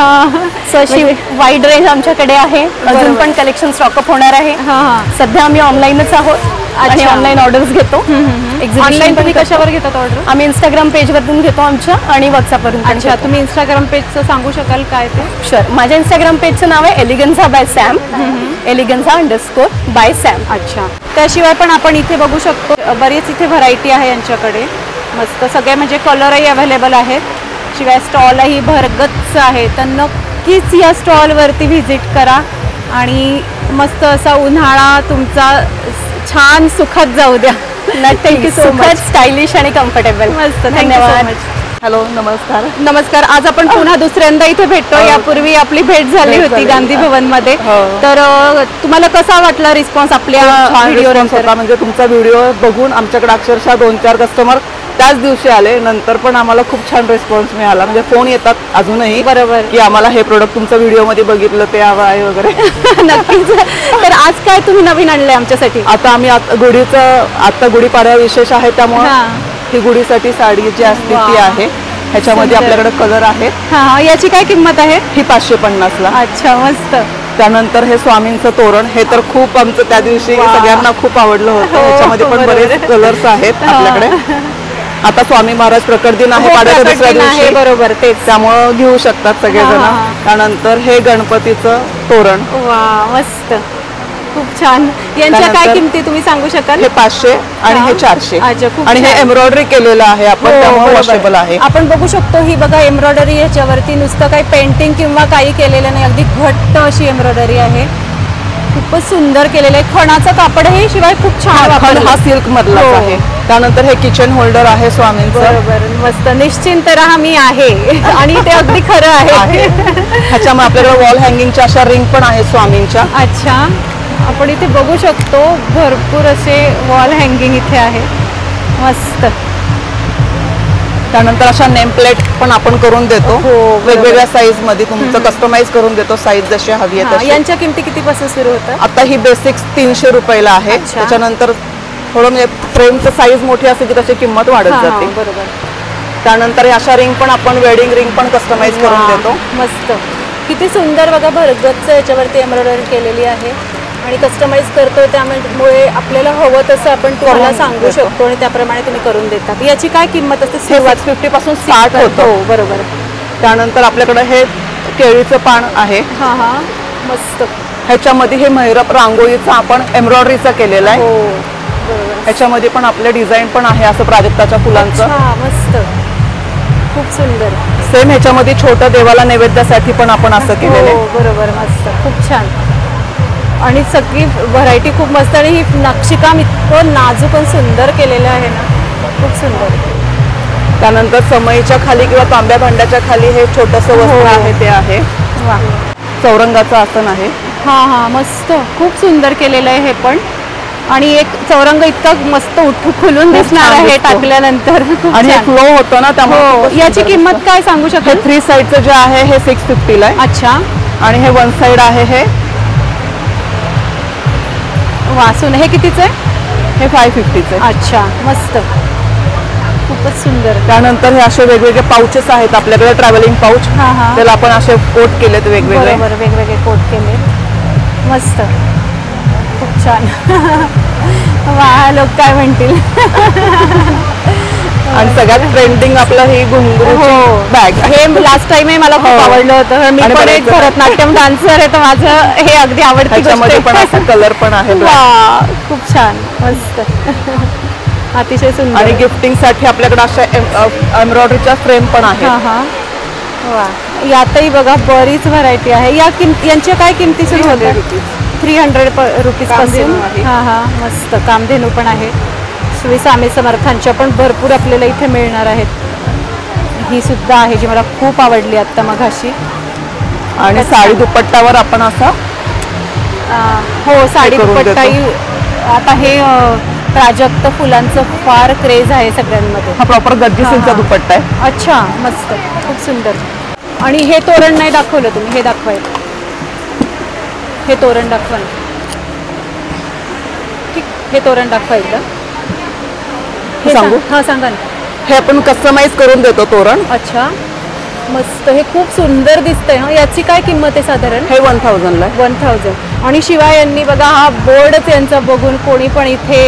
सो अशी वाईड रेंज आमच्याकडे आहे. अजून पण कलेक्शन स्टॉकअप होणार आहे. सध्या आम्ही ऑनलाईनच आहोत आणि ऑनलाईन ऑर्डर्स घेतो. ऑनलाईन तुम्ही कशावर घेतात ऑर्डर? आम्ही इंस्टाग्राम पेजवरून घेतो आमच्या, आणि व्हॉट्सअपवरून. अच्छा, तुम्ही इंस्टाग्राम पेजचं सांगू शकाल काय ते? शुअर. माझ्या इंस्टाग्राम पेजचं नाव आहे एलिगन्झा बाय सॅम, एलिगन्झा_by_सॅम. अच्छा. त्याशिवाय पण आपण इथे बघू शकतो बरीच इथे व्हरायटी आहे यांच्याकडे. मस्त सगळे म्हणजे कलरही अवेलेबल आहेत. शिवाय स्टॉलही भरगच्च आहे. तर नक्कीच या स्टॉलवरती व्हिजिट करा आणि मस्त असा उन्हाळा तुमचा छान सुखात जाऊ द्या. Thank you so much. स्टायलिश आणि कम्फर्टेबल. मस्त. धन्यवाद. हॅलो, नमस्कार. नमस्कार. आज आपण पुन्हा दुसऱ्यांदा इथे भेटतो. यापूर्वी आपली भेट झाली होती गांधी भवन मध्ये. तर तुम्हाला कसा वाटला रिस्पॉन्स आपल्या व्हिडिओ? म्हणजे तुमचा व्हिडिओ बघून आमच्याकडे अक्षरशः 2-4 कस्टमर त्याच दिवशी आले. नंतर पण आम्हाला खूप छान रिस्पॉन्स मिळाला. म्हणजे फोन येतात अजूनही, बरोबर, की आम्हाला हे प्रोडक्ट तुमच्या व्हिडिओमध्ये बघितलं, ते हवं आहे वगैरे. नक्कीच. तर आज काय तुम्ही नवीन आणलंय आमच्यासाठी? आता आम्ही आता गुढीपाडवा विशेष आहे, त्यामुळे ही गुढीसाठी साडी जी असते ती आहे. ह्याच्यामध्ये आपल्याकडे कलर आहेत. याची काय किंमत आहे? ही 550 ला. अच्छा, मस्त. त्यानंतर हे स्वामींचं तोरण, हे तर खूप आमचं त्या दिवशी सगळ्यांना खूप आवडलं होतं. ह्याच्यामध्ये पण बरेच कलर्स आहेत आपल्याकडे. आता स्वामी महाराज प्रकट दिन आहे पाडव्याच्या दुसऱ्या दिवशी, बरोबर, तेच. त्यामुळं घेऊ शकतात सगळेजण. त्यानंतर हे गणपतीचं तोरण. वा, मस्त, खूप छान. यांच्या काय किमती तुम्ही सांगू शकाल? हे 500 आणि हे 400. आणि हे एम्ब्रॉयडरी केलेलं आहे आपण, त्यामुळे वॉशेबल आहे. आपण बघू शकतो ही बघा एम्ब्रॉयडरी. ह्याच्यावरती नुसतं काही पेंटिंग किंवा काही केलेलं नाही, अगदी घट्ट अशी एम्ब्रॉयडरी आहे. खूपच सुंदर केलेलं आहे. खणाचं कापडही शिवाय खूप छान वापरलं. हा सिल्क मधला आहे. त्यानंतर हे किचन होल्डर आहे स्वामींचं. बरोबर, मस्त. निश्चिंत राहा, मी आहे. आणि ते अगदी खरं आहे. ह्याच्यामुळे आपल्याकडे वॉल हँगिंगच्या अशा रिंग पण आहेत स्वामींच्या. अच्छा. आपण इथे बघू शकतो भरपूर असे वॉल हँगिंग इथे आहे. मस्त. त्यानंतर अशा नेम प्लेट पण आपण करून देतो. वेगवेगळ्या साईज मध्ये तुमचं कस्टमाइज करून देतो, साईज जशी हवी आहे तशी. यांच्या किमती कितीपासून सुरू होतात? आता ही बेसिक 300 रुपयाला आहे. त्याच्यानंतर थोडं म्हणजे फ्रेमचं साईज मोठी असते की त्याची किंमत वाढत जाते. बरोबर. त्यानंतर अशा रिंग पण आपण वेडिंग रिंग पण कस्टमाइज करून देतो. मस्त. किती सुंदर बघा, भरगच्च याच्यावरती एम्ब्रॉयडरी केलेली आहे आणि कस्टमाइज करतो. त्यामुळे आपल्याला हवं तसं आपण तुम्हाला सांगू शकतो आणि त्याप्रमाणे तुम्ही करून देतात. याची काय किंमत असते? सुरुवात 50 पासून स्टार्ट होतो. बरोबर. त्यानंतर आपल्याकडे हे केळीचं पान आहे. मस्त. ह्याच्यामध्ये हे मैरप रांगोळीचं आपण एम्ब्रॉयडरीचं केलेलं आहे. ह्याच्यामध्ये पण आपले डिझाईन पण आहे असं प्राजक्ताच्या फुलांचं. मस्त, खूप सुंदर. सेम ह्याच्यामध्ये छोटं देवाला नैवेद्यासाठी पण आपण असं केलेलं आहे. बरोबर, मस्त, खूप छान. आणि सगळी व्हरायटी खूप मस्त. आणि ही नक्षीकाम इतकं नाजूक आणि सुंदर केलेलं आहे ना, खूप सुंदर. त्यानंतर समईच्या खाली किंवा तांब्या भांड्याच्या खाली हे छोटंसं वस्त्र आहे, ते आहे. चौरंगाचं आसन आहे. हा हा मस्त, खूप सुंदर केलेलं आहे हे पण. आणि एक चौरंग इतकं मस्त खुलून दिसणार छान आहे दिसतो. टाकल्यानंतर. खूप आणि छान. फ्लो होतो ना त्यामुळे हो, खूपच याची सुंदर किंमत दिसतं. काय सांगू हे शकाल? 3 साईडचं जे आहे हे 650 ला आहे अच्छा, आणि हे 1 साईड आहे हे वासून हे कितीचं आहे? हे 550चं आहे. अच्छा, मस्त, खूपच सुंदर. त्यानंतर हे असे वेगवेगळे पाउचेस आहेत आपल्याकडे, ट्रॅव्हलिंग पाऊच. हा, हा. त्याला आपण असे कोट केलेत वेगवेगळे. बरोबर, वेगवेगळे कोट केले, मस्त, खूप छान. वा, लोक काय म्हणतील. आणि सगळ्यात ट्रेंडिंग आपलं ही घुंगरू बॅग. हे लास्ट टाइम मला खूप हो. आवडलं होतं. मी आणि पण एक बरेच- भरतनाट्यम डान्सर आहे, तर माझं हे अगदी आवडती गोष्ट त्याच्यामध्ये पण आहे. असा कलर पण आहे black. वा, खूप छान, मस्त. अतिशय सुंदर. आणि गिफ्टिंग साठी आपल्याकडे अशा एम्ब्रॉयडरीच्या फ्रेम पण आहेत. हा हा, वा, यातही बघा बरीच व्हरायटी आहे. यांच्या काय किमती सुरू 300 होतात? रुपीज. 300 रुपीज पासून. कामधेनू आहे. हा हा, मस्त, कामधेनू पण आहे. श्री स्वामी समर्थांच्या पण भरपूर आपल्याला इथे मिळणार आहेत. ही सुद्धा आहे जी मला खूप आवडली आत्ता मघाशी. आणि साडी दुपट्टावर आपण असा हो, साडी करून दुपट्टाही. आता हे प्राजक्त फुलांचं फार क्रेज आहे सगळ्यांमध्ये. हा प्रॉपर गज्जी हा, सिल्कचा हा. दुपट्टा आहे. अच्छा, मस्त, खूप सुंदर. आणि हे तोरण नाही दाखवलं तुम्ही, हे दाखवायचं. हे तोरण दाखवा ना. ठीक, हे तोरण दाखवायचं. हे सांगू? हां, सांगा ना. हे आपण कस्टमाइज करून देतो तोरण. अच्छा, मस्त, हे खूप सुंदर दिसतंय. हा, याची काय किंमत आहे साधारण? हे 1000 ला आहे. 1000. आणि शिवाय यांनी बघा हा बोर्डच यांचा बघून कोणी पण इथे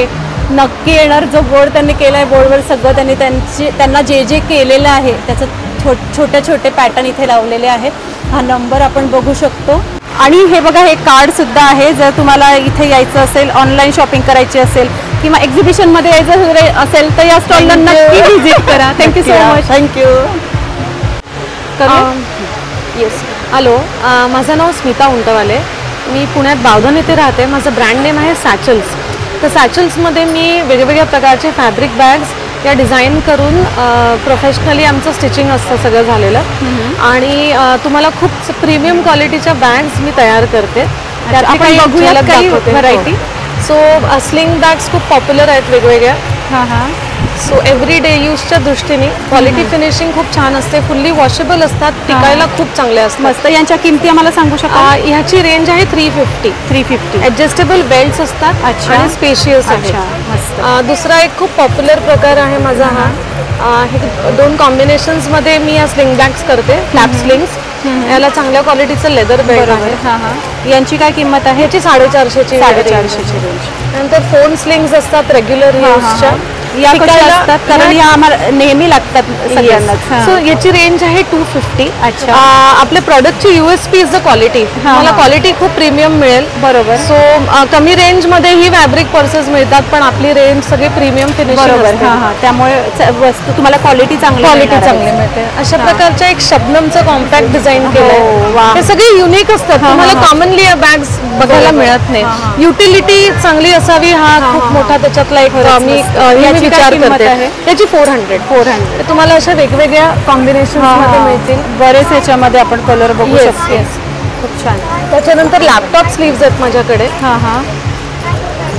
नक्की येणार. जो बोर्ड त्यांनी केला आहे, बोर्डवर सगळं त्यांना जे जे केलेलं आहे त्याचं छोटे छोटे पॅटर्न इथे लावलेले आहेत. हा नंबर आपण बघू शकतो. आणि हे बघा, हे कार्ड सुद्धा आहे. जर तुम्हाला इथे यायचं असेल, ऑनलाईन शॉपिंग करायची असेल किंवा एक्झिबिशनमध्ये यायचं असेल तर या स्टॉलला नक्की व्हिजिट करा. Thank you so much. Thank you. Yes, hello, माझं नाव स्मिता उंटवाले. मी पुण्यात बावधन येथे राहते. माझं ब्रँड नेम आहे सॅचल्स. तर सॅचल्समध्ये मी वेगवेगळ्या प्रकारचे फॅब्रिक बॅग्स या डिझाईन करून प्रोफेशनली आमचं स्टिचिंग असतं सगळं झालेलं. आणि तुम्हाला खूप प्रीमियम क्वालिटीच्या बॅग्स मी तयार करते. त्यात आपण बघूयात काही व्हरायटी. सो स्लिंग बॅग्स खूप पॉप्युलर आहेत वेगवेगळ्या. हां हां, सो एव्हरी डे यूजच्या दृष्टीने क्वालिटी फिनिशिंग खूप छान असते. फुल्ली वॉशेबल असतात, टिकायला खूप चांगले असतात. मस्त. यांच्या किमती आम्हाला सांगू शकता? ह्याची रेंज आहे 350. ॲडजस्टेबल बेल्ट्स असतात. अच्छा. आणि स्पेशियस आहे. अच्छा, मस्त. दुसरा एक खूप पॉप्युलर प्रकार आहे माझा हा. हे 2 कॉम्बिनेशन्समध्ये मी या स्लिंग बॅग्स करते. Flap slings. याला चांगल्या क्वालिटीचं लेदर बेल्ट आहे. हां हां, यांची काय किंमत आहे? ह्याची 450ची 450ची रेंज. नंतर फोन स्लिंग्स असतात रेग्युलर यूजच्या. या कशा टिकायला- असतात? कारण या आम्हाला नेहमी लागतात सगळ्यांनाच. सो याची रेंज आहे 250. अच्छा. आपल्या प्रॉडक्टची USP इज द क्वालिटी. मला क्वालिटी खूप प्रीमियम मिळेल. बरोबर. सो कमी रेंज मध्ये ही फॅब्रिक पर्सेस मिळतात, पण आपली रेंज सगळे प्रीमियम फिनिशिंग बरोबर. असते. हां हां, त्यामुळे वस्तू तुम्हाला क्वालिटी चांगली मिळते. अशा प्रकारच्या एक शबनमचं कॉम्पॅक्ट डिझाईन वा. केलंय. हे सगळे युनिक असतात. तुम्हाला कॉमनली या बॅग्स बघायला मिळत नाही. युटिलिटी चांगली असावी हा खूप मोठा त्याच्यातला एक मी याची काय विचार किंमत करते. आहे? त्याची 400. तुम्हाला अशा वेगवेगळ्या कॉम्बिनेशन मध्ये मिळतील. बरेच याच्यामध्ये आपण कलर बघू Yes, शकतो. yes. खूप छान. त्याच्यानंतर लॅपटॉप स्लीव्स आहेत माझ्याकडे. हां हां,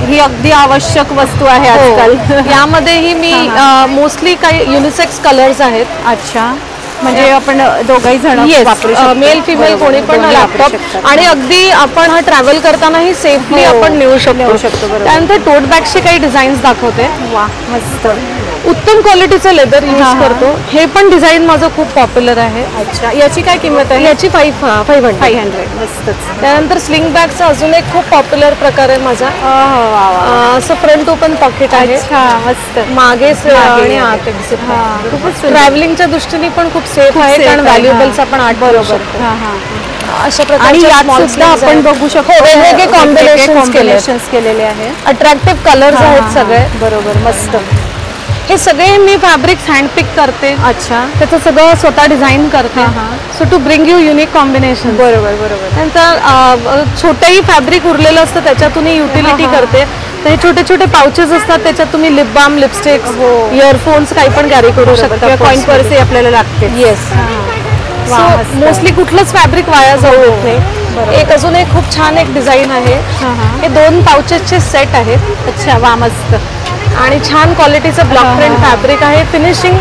ही अगदी आवश्यक वस्तू आहे आजकाल. यामध्येही मी मोस्टली काही युनिसेक्स कलर्स आहेत. अच्छा, म्हणजे आपण दोघंही जण वापरू शकतो. मेल फिमेल कोणी पण दोन्ही वापरू लॅपटॉप. शकतात. आणि अगदी आपण हा ट्रॅव्हल करतानाही सेफली आपण नेऊ शकतो. बरोबर. त्यानंतर टोट बॅगचे काही डिझाईन्स दाखवते. वा, मस्त. उत्तम क्वालिटीचं लेदर यूज हां, हां. करतो. हे पण डिझाईन माझं खूप पॉप्युलर आहे. अच्छा, याची काय किंमत आहे? याची 500. 500. मस्तच. त्यानंतर स्लिंग बॅगचा अजून एक खूप पॉप्युलर प्रकार आहे माझा. असं फ्रंट ओपन पॉकेट आहे. अच्छा, मस्त. मागे आणि आहे. आत exit. हां, खूपच सुंदर. ट्रॅव्हलिंगच्या दृष्टीने पण खूप सेफ आहे, safe कारण आहे. व्हॅल्युएबल्स आपण आत ठेवू बरोबर. शकतो. हां हां. अशा आणि प्रकारचे यात small सुद्धा sleeves आपण आहेत. बघू शकतो हो, वेगवेगळे कॉम्बिनेशन्स केलेले आहे. अट्रॅक्टिव्ह कलर्स आहेत सगळे. बरोबर, मस्त. हे सगळे मी फॅब्रिक्स हँडपिक करते. अच्छा, त्याचं सगळं स्वतः डिझाईन करते. So to bring you unique combination. बरोबर. नंतर छोटंही फॅब्रिक उरलेलं असतं त्याच्यातूनही युटिलिटी करते. तर हे छोटे छोटे पाउचेस असतात, त्याच्यात तुम्ही लिप बाम, लिपस्टिक्स, इयरफोन्स काही पण कॅरी करू शकता. कॉइन पर्स आपल्याला लागते. येस. सो मोस्टली कुठलंच फॅब्रिक वाया जाऊ देत नाही. एक अजून एक खूप छान एक डिझाईन आहे. हे 2 पाउचेसचे सेट आहेत. अच्छा वा मस्त. आणि छान क्वालिटीचं ब्लॉक प्रिंट फॅब्रिक आहे. फिनिशिंग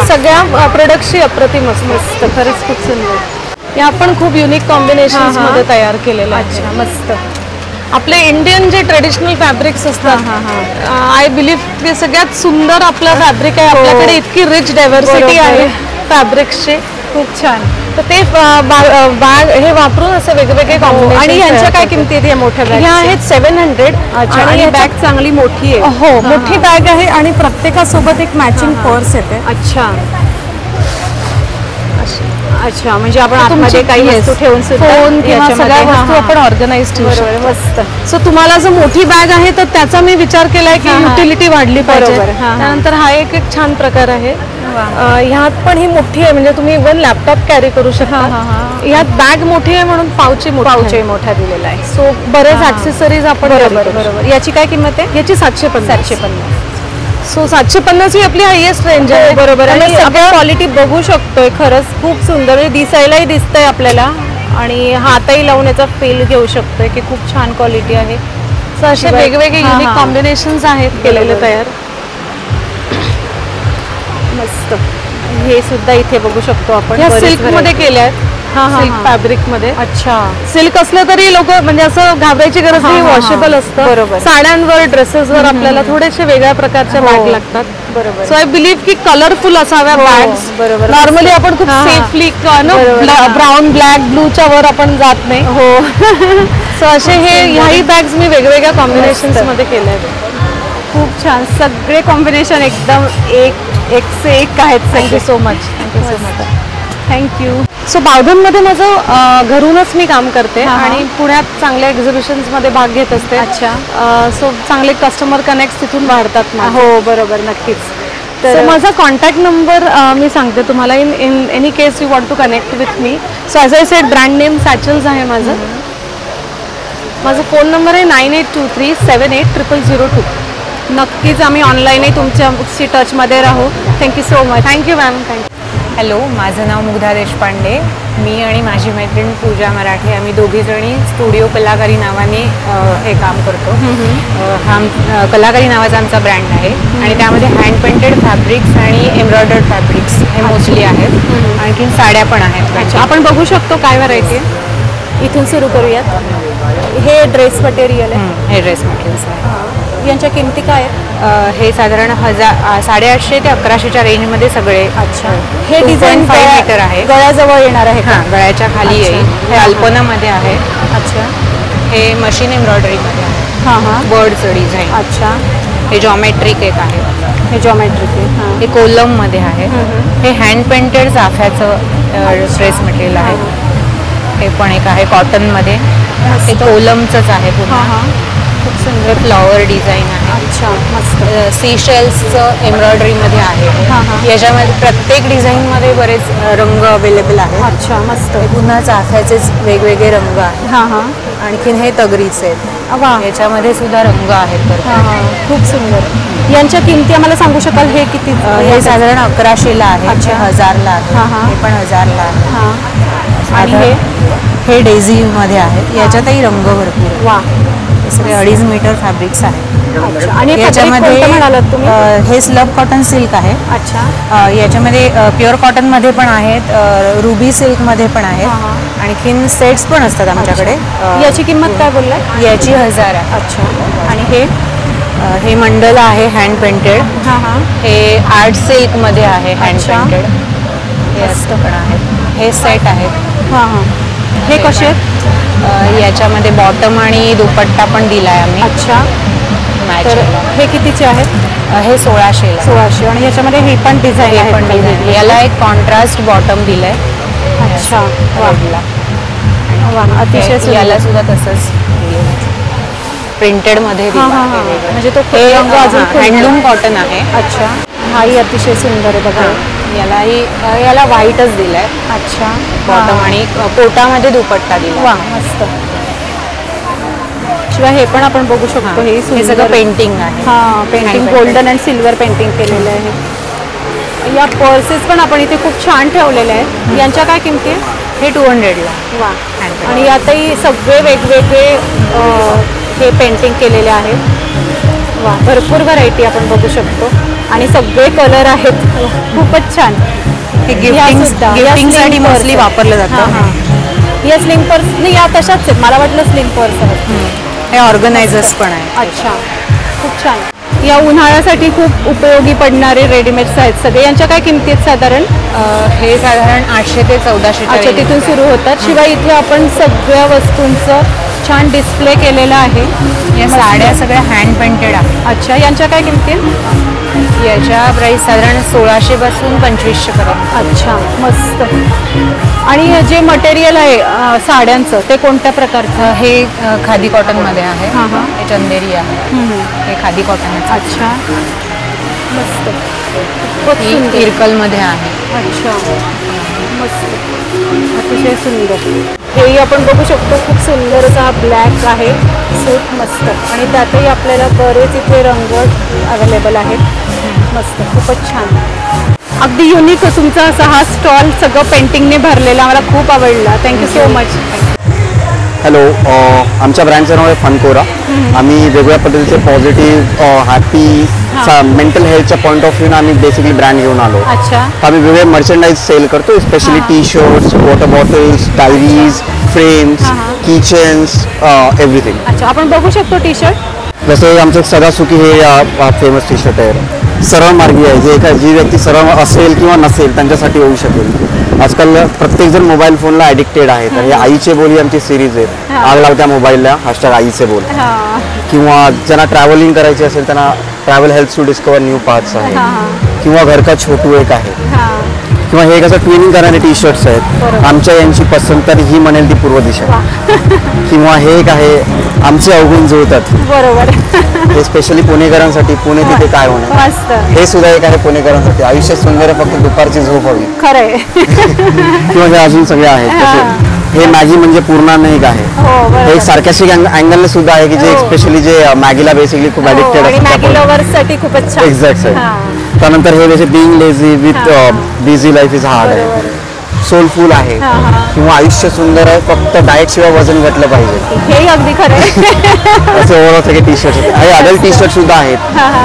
सगळ्या प्रोडक्टची अप्रतिम असते. मस्त खरंच खूप सुंदर. या पण खूप युनिक कॉम्बिनेशन्स मध्ये तयार केलेलं आहे. अच्छा मस्त. आपले इंडियन जे ट्रेडिशनल फॅब्रिक्स असतात, आय बिलीव्ह ते सगळ्यात सुंदर आपलं फॅब्रिक आहे. आपल्याकडे इतकी रिच डायव्हर्सिटी आहे फॅब्रिक्सची. खूप छान. तर ते बॅग हे वापरून असं वेगवेगळे कॉम्बिनेशन. आणि यांच्या काय किमती आहेत या मोठ्या बॅग? ह्या आहेत 700. आणि बॅग चांगली मोठी आहे. हो मोठी बॅग आहे आणि प्रत्येकासोबत एक मॅचिंग पर्स येते. अच्छा अच्छा म्हणजे आपण आतमध्ये काही वस्तू ठेवून सुद्धा फोन किंवा सगळ्या वस्तू आपण ऑर्गनाइज ठेवू शकतो. मस्त. सो तुम्हाला जर मोठी बॅग आहे तर त्याचा मी विचार केलाय की युटिलिटी वाढली पाहिजे. त्यानंतर हा एक छान प्रकार आहे. ह्यात पण ही मोठी आहे म्हणजे तुम्ही इव्हन लॅपटॉप कॅरी करू शकता. ह्यात बॅग मोठी आहे म्हणून पाउचही मोठा दिलेला आहे. सो बरेच ऍक्सेसरीज आपण बरोबर. याची काय किंमत आहे? याची 750. 750. सो 750 ही आपली हायएस्ट रेंज आहे. बरोबर. आणि आपण क्वालिटी बघू शकतोय. खरंच खूप सुंदर दिसायलाही दिसतंय आपल्याला आणि हातही लावून याचा फील घेऊ शकतोय की खूप छान क्वालिटी आहे. सो असे वेगवेगळे युनिक कॉम्बिनेशन्स आहेत केलेले तयार. मस्त. हे सुद्धा इथे बघू शकतो आपण. या सिल्क मध्ये केल्या आहेत. सिल्क फॅब्रिक मध्ये. अच्छा. सिल्क असलं तरी लोक म्हणजे असं घाबरायची गरज नाही. वॉशेबल असतं. बरोबर. साड्यांवर ड्रेसेसवर आपल्याला थोडेसे वेगळ्या प्रकारच्या बॅग लागतात. बरोबर. सो आय बिलीव्ह की कलरफुल असाव्या बॅग्स. बरोबर. नॉर्मली आपण खूप सेफली ब्राऊन ब्लॅक ब्लूच्या वर आपण जात नाही. हो. सो असे ह्याही बॅग्स मी वेगवेगळ्या कॉम्बिनेशन्स मध्ये केल्या आहेत. खूप छान. सगळे कॉम्बिनेशन एकदम एक से एक आहेत. Thank you so much. Thank you. So बावधनमध्ये माझं घरूनच मी काम करते आणि पुण्यात चांगल्या एक्झिबिशन्समध्ये भाग घेत असते. अच्छा. सो चांगले कस्टमर कनेक्ट तिथून वाढतात. हो बरोबर. नक्कीच. तर माझा कॉन्टॅक्ट नंबर मी सांगते तुम्हाला. In any case you want to connect with me. So as I said brand name Satchels आहे माझा फोन नंबर आहे 9823780002. नक्कीच आम्ही ऑनलाईनही तुमच्याशी टचमध्ये राहू. Thank you so much. Thank you ma'am. Thank you. Hello, माझं नाव मुग्धा देशपांडे. मी आणि माझी मैत्रीण पूजा मराठे आम्ही दोघीजणी स्टुडिओ कलाकारी नावाने हे काम करतो. कलाकारी नावाचा आमचा ब्रँड आहे आणि त्यामध्ये हँड पेंटेड फॅब्रिक्स आणि एम्ब्रॉयडर्ड फॅब्रिक्स हे मोस्टली आहेत. आणखीन साड्या पण आहेत. अच्छा. आपण बघू शकतो काय व्हरायटी आहे. इथून सुरू करूयात. हे ड्रेस मटेरियल आहे. हे ड्रेस मटेरियल्स आहे. यांच्या किमती काय आहेत? हे साधारण 850 ते 1100च्या रेंजमध्ये सगळे. अच्छा. हे डिझाईन 5 मीटर आहे. गळ्याजवळ येणार आहे. हां, गळ्याच्या खाली येईल. हे अल्पनामध्ये आहे. अच्छा. हे मशीन एम्ब्रॉयडरीमध्ये आहे. बर्डचं डिझाईन. अच्छा. हे जॉमेट्रिक एक आहे. हे जॉमेट्रिक आहे. हे कोलममध्ये आहे. हे हँड पेंटेड चाफ्याचं ड्रेस मटेरियल आहे. हे पण एक आहे कॉटनमध्ये. हे कोलमचंच आहे पूर्ण. खूप सुंदर फ्लॉवर डिझाईन आहे. अच्छा. मस्त. सी शेल्सचं एम्ब्रॉयडरीमध्ये आहे. याच्यामध्ये प्रत्येक डिझाईनमध्ये बरेच रंग अवेलेबल आहेत. अच्छा. मस्त. पुन्हा चाफ्याचेच वेगवेगळे रंग आहेत. आणखीन हे तगरीचे आहेत. याच्यामध्ये सुद्धा रंग आहेत. खूप सुंदर. यांच्या किमती आम्हाला सांगू शकाल? हे किती? हे साधारण 1100ला आहे. 1000ला आहे. हे पण 1000ला आहे. आणि हे डेझी मध्ये आहे. याच्यातही रंग भरपूर. वा. सगळे 2.5 मीटर फॅब्रिक्स आहेत. आणि याच्यामध्ये हे स्लब कॉटन सिल्क आहे. अच्छा. याच्यामध्ये प्युअर कॉटन मध्ये पण आहेत. रुबी सिल्क मध्ये पण आहेत. आणखीन सेट्स पण असतात आमच्याकडे. याची किंमत काय बोललाय? याची 1000 आहे. अच्छा. आणि हे मंडल आहे हँड पेंटेड. हे आर्ट सिल्क मध्ये आहे हँड पेंटेड. हे असं पण आहेत. हे सेट आहेत. हे कसे आहेत? याच्यामध्ये बॉटम आणि दुपट्टा पण दिलाय आम्ही. अच्छा. तर हे कितीचे आहेत? हे 1600. 1600. आणि याच्यामध्ये हे पण डिझाईन आहे. पण डिझाईन. याला एक कॉन्ट्रास्ट बॉटम दिलाय. अच्छा. अतिशय. याला सुद्धा तसंच प्रिंटेड मध्ये म्हणजे तो हँडलूम कॉटन आहे. अच्छा. हाही अतिशय सुंदर आहे बघा. याला व्हाईटच दिलाय. अच्छा. बॉटम आणि पोटामध्ये दुपट्टा दिला. वा. मस्त. शिवाय हे पण आपण बघू शकतो. हे सगळं पेंटिंग आहे. Painting golden and silver painting केलेलं आहे. या पर्सेस पण आपण इथे खूप छान ठेवलेल्या आहेत. यांच्या काय किमती आहे? हे 200ला. वा. आणि यातही सगळे वेगवेगळे हे पेंटिंग केलेले आहेत. वा, भरपूर व्हरायटी आपण बघू शकतो आणि सगळे कलर आहेत. खूपच छान. हे गिफ्टिंगसाठी मोस्टली वापरलं जातं. या स्लिंग पर्स नाही, या तशाच आहेत. मला वाटलं स्लिंग पर्स आहेत. हे ऑर्गनायझर्स पण आहे. अच्छा, खूप छान. या उन्हाळ्यासाठी खूप उपयोगी पडणारे रेडीमेड्स आहेत सगळे. यांच्या काय किमती आहेत साधारण? हे साधारण 800 ते 1400. अच्छा, तिथून सुरू होतात. शिवाय इथे आपण सगळ्या वस्तूंचं छान डिस्प्ले केलेला आहे. या साड्या सगळ्या हँड पेंटेड आहेत. अच्छा, यांच्या काय किमती? याच्या प्राइस साधारण 1600 पासून 2500 पर्यंत. अच्छा, मस्त. आणि जे मटेरियल आहे साड्यांचं ते कोणत्या प्रकारचं? हे खादी कॉटन मध्ये आहे. हां. हे चंदेरी आहे. हे खादी कॉटन आहे. अच्छा, मस्त. ही इरकल मध्ये आहे. अच्छा, मस्त, अतिशय सुंदर. हेही आपण बघू शकतो. खूप सुंदर असा हा ब्लॅक आहे सूट. मस्त. आणि त्यातही आपल्याला बरेच इथे रंग अवेलेबल आहेत. मस्त, खूपच छान. अगदी युनिक तुमचा असा हा स्टॉल सगळं पेंटिंगने भरलेला मला खूप आवडला. Thank you so much. हॅलो, आमच्या ब्रँडचं नाव आहे फनकोरा. आम्ही वेगवेगळ्या पद्धतीचे पॉझिटिव्ह हॅपी मेंटल हेल्थच्या पॉईंट ऑफ व्ह्यूनं आम्ही बेसिकली ब्रँड घेऊन आलो. अच्छा. आम्ही वेगवेगळे मर्चंडाईज सेल करतो, specially T shirts, water bottles, diaries, frames, kitchens, everything. अच्छा, आपण बघू शकतो टी शर्ट. जसं आमचं सदासुकी हे फेमस टी शर्ट आहे. सरळ मार्गी आहे, जे जी व्यक्ती सरळ असेल किंवा नसेल त्यांच्यासाठी होऊ शकेल. आजकाल प्रत्येकजण मोबाईल फोनला ॲडिक्टेड आहे. तर हे आईचे बोल ही आमची सिरीज आहे. आग लावत्या मोबाईलला हॅशटॅग आईचे बोल. किंवा ज्यांना ट्रॅव्हलिंग करायची असेल त्यांना travel helps to discover new paths आहे. किंवा घर का छोटू एक आहे. किंवा हे कसं ट्विनिंग करणारे टी शर्ट्स आहेत. आमच्या यांची पसंत तर ही म्हणेल ती पूर्व दिशा. किंवा हे एक आहे आमचे अवगुण जुळतात. बरोबर. हे स्पेशली पुणेकरांसाठी. पुणे तिथे काय होणार, हे सुद्धा एक आहे पुणेकरांसाठी. आयुष्य सुंदर फक्त दुपारची झोप हवी. खरंय. किंवा हे अजून सगळे आहेत. हे मॅगी म्हणजे पूर्ण एक आहे. हे एक सार्कॅस्टिक अँगलने सुद्धा आहे की जे स्पेशली जे मॅगीला बेसिकली खूप ॲडिक्टेड असतात. खूपच छान. एक्झॅक्ट आहे. त्यानंतर हे जसे being lazy with busy life is hard आहे. सोलफुल आहे. किंवा आयुष्य सुंदर आहे फक्त डाएट शिवाय वजन घटलं पाहिजे. हे अगदी खरं आहे. असे ओव्हरऑल सगळे टी शर्ट आहेत. हे अडल्ट टी शर्ट सुद्धा आहेत.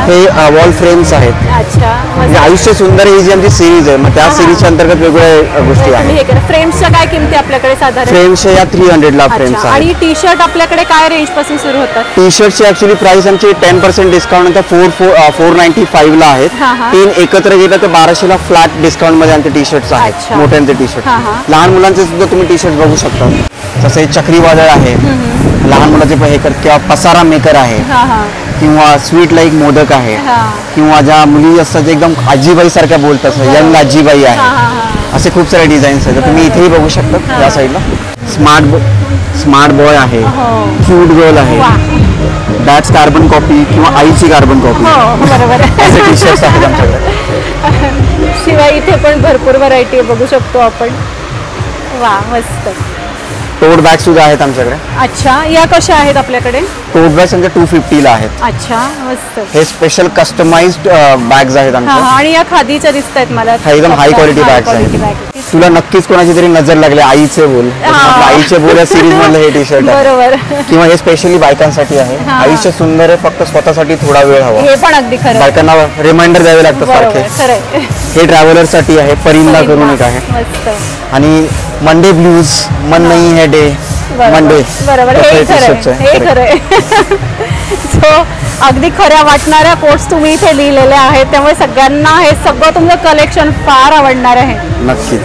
हे वॉल फ्रेम्स आहेत. अच्छा, म्हणजे आयुष्य सुंदर ही जी आमची सिरीज आहे. मग त्या सिरीजच्या अंतर्गत वेगवेगळ्या गोष्टी आहेत. फ्रेम्सच्या काय किमती आपल्याकडे साधारण? फ्रेम्स या 300ला फ्रेम्स आहेत. आणि टी शर्ट आपल्याकडे काय रेंज पासून सुरू होतात? टी शर्टची ऍक्च्युली प्राइस आमची 10% डिस्काउंट नंतर 495ला आहेत. 3 एकत्र गेलं तर 1200ला फ्लॅट डिस्काउंट मध्ये आमचे टी शर्ट्स आहेत. मोठ्यांचे टी शर्ट. लहान मुलांचे सुद्धा तुम्ही टी शर्ट बघू शकता. जसं हे चक्रीवादळ आहे, लहान मुलाचे हे किंवा पसारा मेकर आहे, किंवा स्वीट लाईक मोदक आहे, किंवा ज्या मुली असतात जे एकदम आजीबाई सारख्या बोलतात, यंग आजीबाई आहे. असे खूप सारे डिझाईन्स आहेत. तुम्ही इथेही बघू शकता या साईडला. स्मार्ट बॉय आहे, क्यूट गर्ल आहे, डॅट्स कार्बन कॉपी किंवा आईची कार्बन कॉपी. असे टी शर्ट्स आहेत आमच्याकडे. शिवाय इथे पण भरपूर व्हरायटी बघू शकतो आपण. वा, मस्त. टोट बॅग सुद्धा आहेत आमच्याकडे. अच्छा, या कशा आहेत आपल्याकडे? टोट बॅग्स आमच्या 250ला आहेत. अच्छा, मस्त. हे स्पेशल कस्टमाइज्ड बॅग्स आहेत आमच्या. आणि या खादीच्या दिसत आहेत मला. एकदम हाय क्वालिटी बॅग्स आहेत. तुला नक्कीच कोणाची तरी नजर लागली आईचे बोल. आईचे बोल या सिरीज मधलं हे टी शर्ट आहे. बरोबर. किंवा हे स्पेशली बायकांसाठी आहे. आयुष्य सुंदर आहे फक्त स्वतःसाठी थोडा वेळ हवा. हे पण अगदी खरं. बायकांना रिमाइंडर द्यावे लागतात सारखे. हे ट्रॅव्हलर साठी आहे. परिंदा करून एक आहे. मस्त. आणि मंडे ब्लूज, मन नाही है डे मंडे. बरोबर. हे खरंय. सो अगदी खऱ्या वाटणाऱ्या कोट्स तुम्ही इथे लिहिलेले आहेत. त्यामुळे सगळ्यांना हे सगळं तुमचं कलेक्शन फार आवडणार आहे. नक्कीच.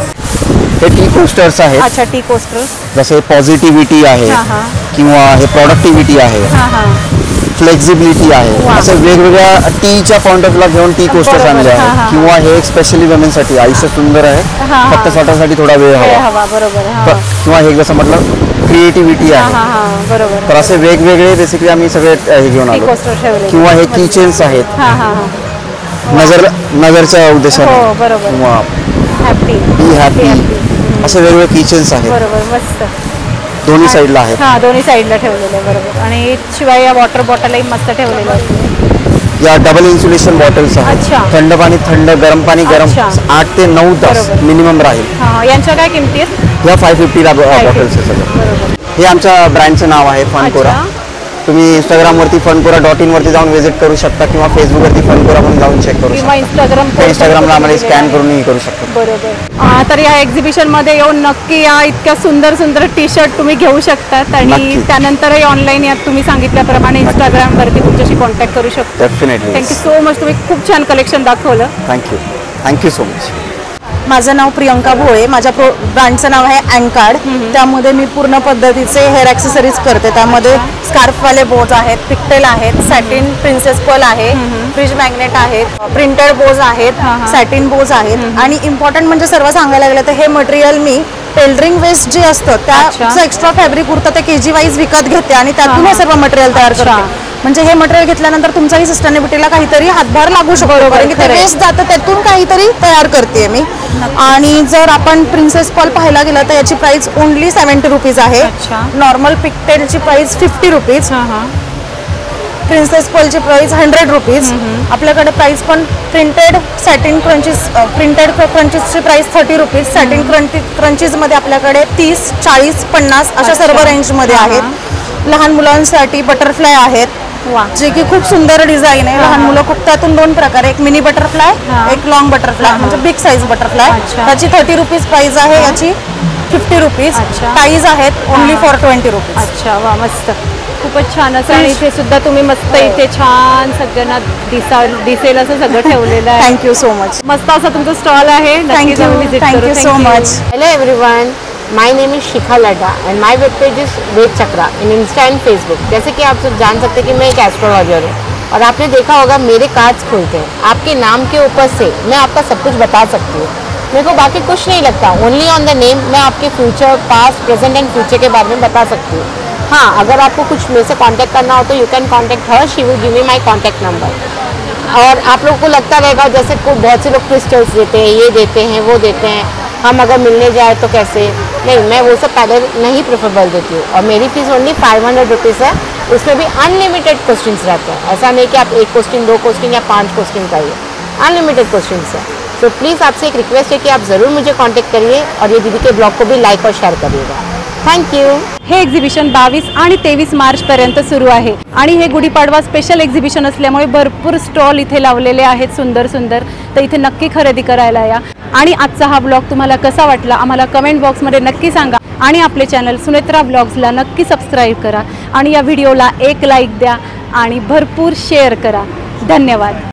हे टी कोस्टर्स आहेत. अच्छा, टी कोस्टर्स. जसे पॉझिटिव्हिटी आहे किंवा हे प्रोडक्टिव्हिटी आहे, फ्लेक्झिबिलिटी आहे. असे वेगवेगळ्या टीच्या पॉईंट ऑफ व्ह्यूला घेऊन टी कोस्टर्स आणले आहेत. किंवा हे एक स्पेशली वुमेनसाठी आयुष्य सुंदर आहे फक्त स्वतःसाठी थोडा वेळ हवा. बरोबर. किंवा हे जसं म्हटलं क्रिएटिव्हिटी आहे. बरोबर. तर असे वेगवेगळे बेसिकली आम्ही सगळे हे घेऊन आलो. किंवा हे किचन्स आहेत नजरच्या उद्देशाने. किंवा बी हॅपी असे वेगवेगळे किचन्स आहेत. बरोबर. मस्त. दोन्ही साईडला आहेत. दोन्ही साईडला ठेवलेले. बरोबर. आणि शिवाय या वॉटर बॉटलही मस्त ठेवलेल्या आहेत. या डबल इन्सुलेशन बॉटल्स आहेत. थंड पाणी थंड, गरम पाणी गरम. 8 ते 9 तास मिनिमम राहील. यांच्या काय किमती आहेत? ह्या 550ला बॉटल्स आहे सगळं. हे आमच्या ब्रँडचं नाव आहे फनकोरा. तुम्ही इंस्टाग्रामवरती फनकोरा.in वरती जाऊन व्हिजिट करू शकता किंवा फेसबुकवरती फनकोरा म्हणून जाऊन चेक करू शकता. इंस्टाग्रामला आम्हाला स्कॅन करूनही करू शकता. बरोबर. तर या एक्झिबिशनमध्ये येऊन नक्की या इतक्या सुंदर सुंदर टी शर्ट तुम्ही घेऊ शकतात आणि त्यानंतरही ऑनलाईन यात तुम्ही सांगितल्याप्रमाणे इंस्टाग्रामवरती तुमच्याशी कॉन्टॅक्ट करू शकता. डेफिनेटली. Thank you so much. तुम्ही खूप छान कलेक्शन दाखवलं. Thank you so much. माझं नाव प्रियंका भोळे. माझ्या ब्रँडचं नाव आहे अँकार्ड. त्यामध्ये मी पूर्ण पद्धतीचे हेअर ॲक्सेसरीज करते. त्यामध्ये स्कार्फवाले बोज आहेत, पिकटेल आहेत, सॅटिन प्रिन्सेस पर्ल आहे, फ्रीज मॅग्नेट आहेत, प्रिंटेड बोज आहेत, सॅटिन बोज आहेत आणि इम्पॉर्टंट म्हणजे सर्व सांगायला गेलं तर हे मटेरियल मी टेलरिंग वेस्ट जे असतं त्याचं एक्स्ट्रा फॅब्रिक उरतं ते केजी वाईज विकत घेते आणि त्यातून हे सर्व मटेरियल तयार करते. म्हणजे हे मटेरियल घेतल्यानंतर तुमच्याही सस्टेनेबिलिटीला काहीतरी हातभार लागू शकतो, कारण की ते वेस्ट जातं त्यातून काहीतरी तयार करते मी. आणि जर आपण प्रिन्सेस पर्ल पाहायला गेलं तर याची प्राइस ओनली 70 रुपीज आहे. नॉर्मल पिकटेलची प्राइस 50 रुपीज, प्रिन्सेस पर्लची प्राइस 100 रुपीज. आपल्याकडे प्राइस पण प्रिंटेड सॅटिन क्रंचीसची प्राइस 30 रुपीज. सॅटिन क्रंचीजमध्ये आपल्याकडे 30, 40, 50 अशा सर्व रेंजमध्ये आहेत. लहान मुलांसाठी बटरफ्लाय आहेत जे की खूप सुंदर डिझाईन आहे. लहान मुलं खूप त्यातून दोन प्रकार, एक मिनी बटरफ्लाय, एक लॉंग बटरफ्लाय म्हणजे बिग साईज बटरफ्लाय. त्याची 30 रुपीज प्राइस आहे, याची 50 रुपीज. टाईज आहेत ओनली फॉर 20 रुपीज. अच्छा, वा, मस्त, खूपच छान असं. आणि इथे सुद्धा तुम्ही मस्त इथे छान सगळ्यांना दिसेल असं सगळं ठेवलेलं आहे. Thank you so much. मस्त असं तुमचं स्टॉल आहे. Thank you so much. Hello everyone, my name is Shikha Ladda and my web page is Ved Chakra in Insta and Facebook. जैसे कि आप सब जान सकते हैं कि मैं एक एस्ट्रोलॉजर हूँ और आपने देखा होगा मेरे कार्ड्स खुलते हैं. आपके नाम के ऊपर से मैं आपका सब कुछ बता सकती हूँ. मेरे को बाकी कुछ नहीं लगता, ओनली ऑन द नेम मैं आपके future, past, present and future के बारे में बता सकती हूँ. हाँ, अगर आपको कुछ मेरे से कांटेक्ट करना हो तो you can contact her, she will give me my contact number. और आप लोगों को लगता रहेगा जैसे बहुत से लोग क्रिस्टल्स देते हैं, ये देते हैं, वो देते हैं, हम अगर मिलने जाए तो कैसे. नहीं, मैं वो सब पहले नहीं प्रेफरेबल देती हूँ. और मेरी फीस ओनली 500 रुपीज़ है. उसमें भी अनलिमिटेड क्वेश्चंस रहते हैं. ऐसा नहीं कि आप 1 क्वेश्चन, 2 क्वेश्चन या 5 क्वेश्चन चाहिए. अनलिमिटेड क्वेश्चंस है. सो प्लीज़ आपसे एक रिक्वेस्ट है कि आप ज़रूर मुझे कांटेक्ट करिए और ये दीदी के ब्लॉग को भी लाइक और शेअर करिएगा. थँक्यू. हे एक्झिबिशन 22 आणि 23 मार्चपर्यंत सुरू आहे आणि हे गुढीपाडवा स्पेशल एक्झिबिशन असल्यामुळे भरपूर स्टॉल इथे लावलेले आहेत सुंदर सुंदर. तर इथे नक्की खरेदी करायला या. आणि आजचा हा ब्लॉग तुम्हाला कसा वाटला आम्हाला कमेंट बॉक्समध्ये नक्की सांगा आणि आपले चॅनल सुनेत्रा ब्लॉग्सला नक्की सबस्क्राईब करा आणि या व्हिडिओला एक लाईक द्या आणि भरपूर शेअर करा. धन्यवाद.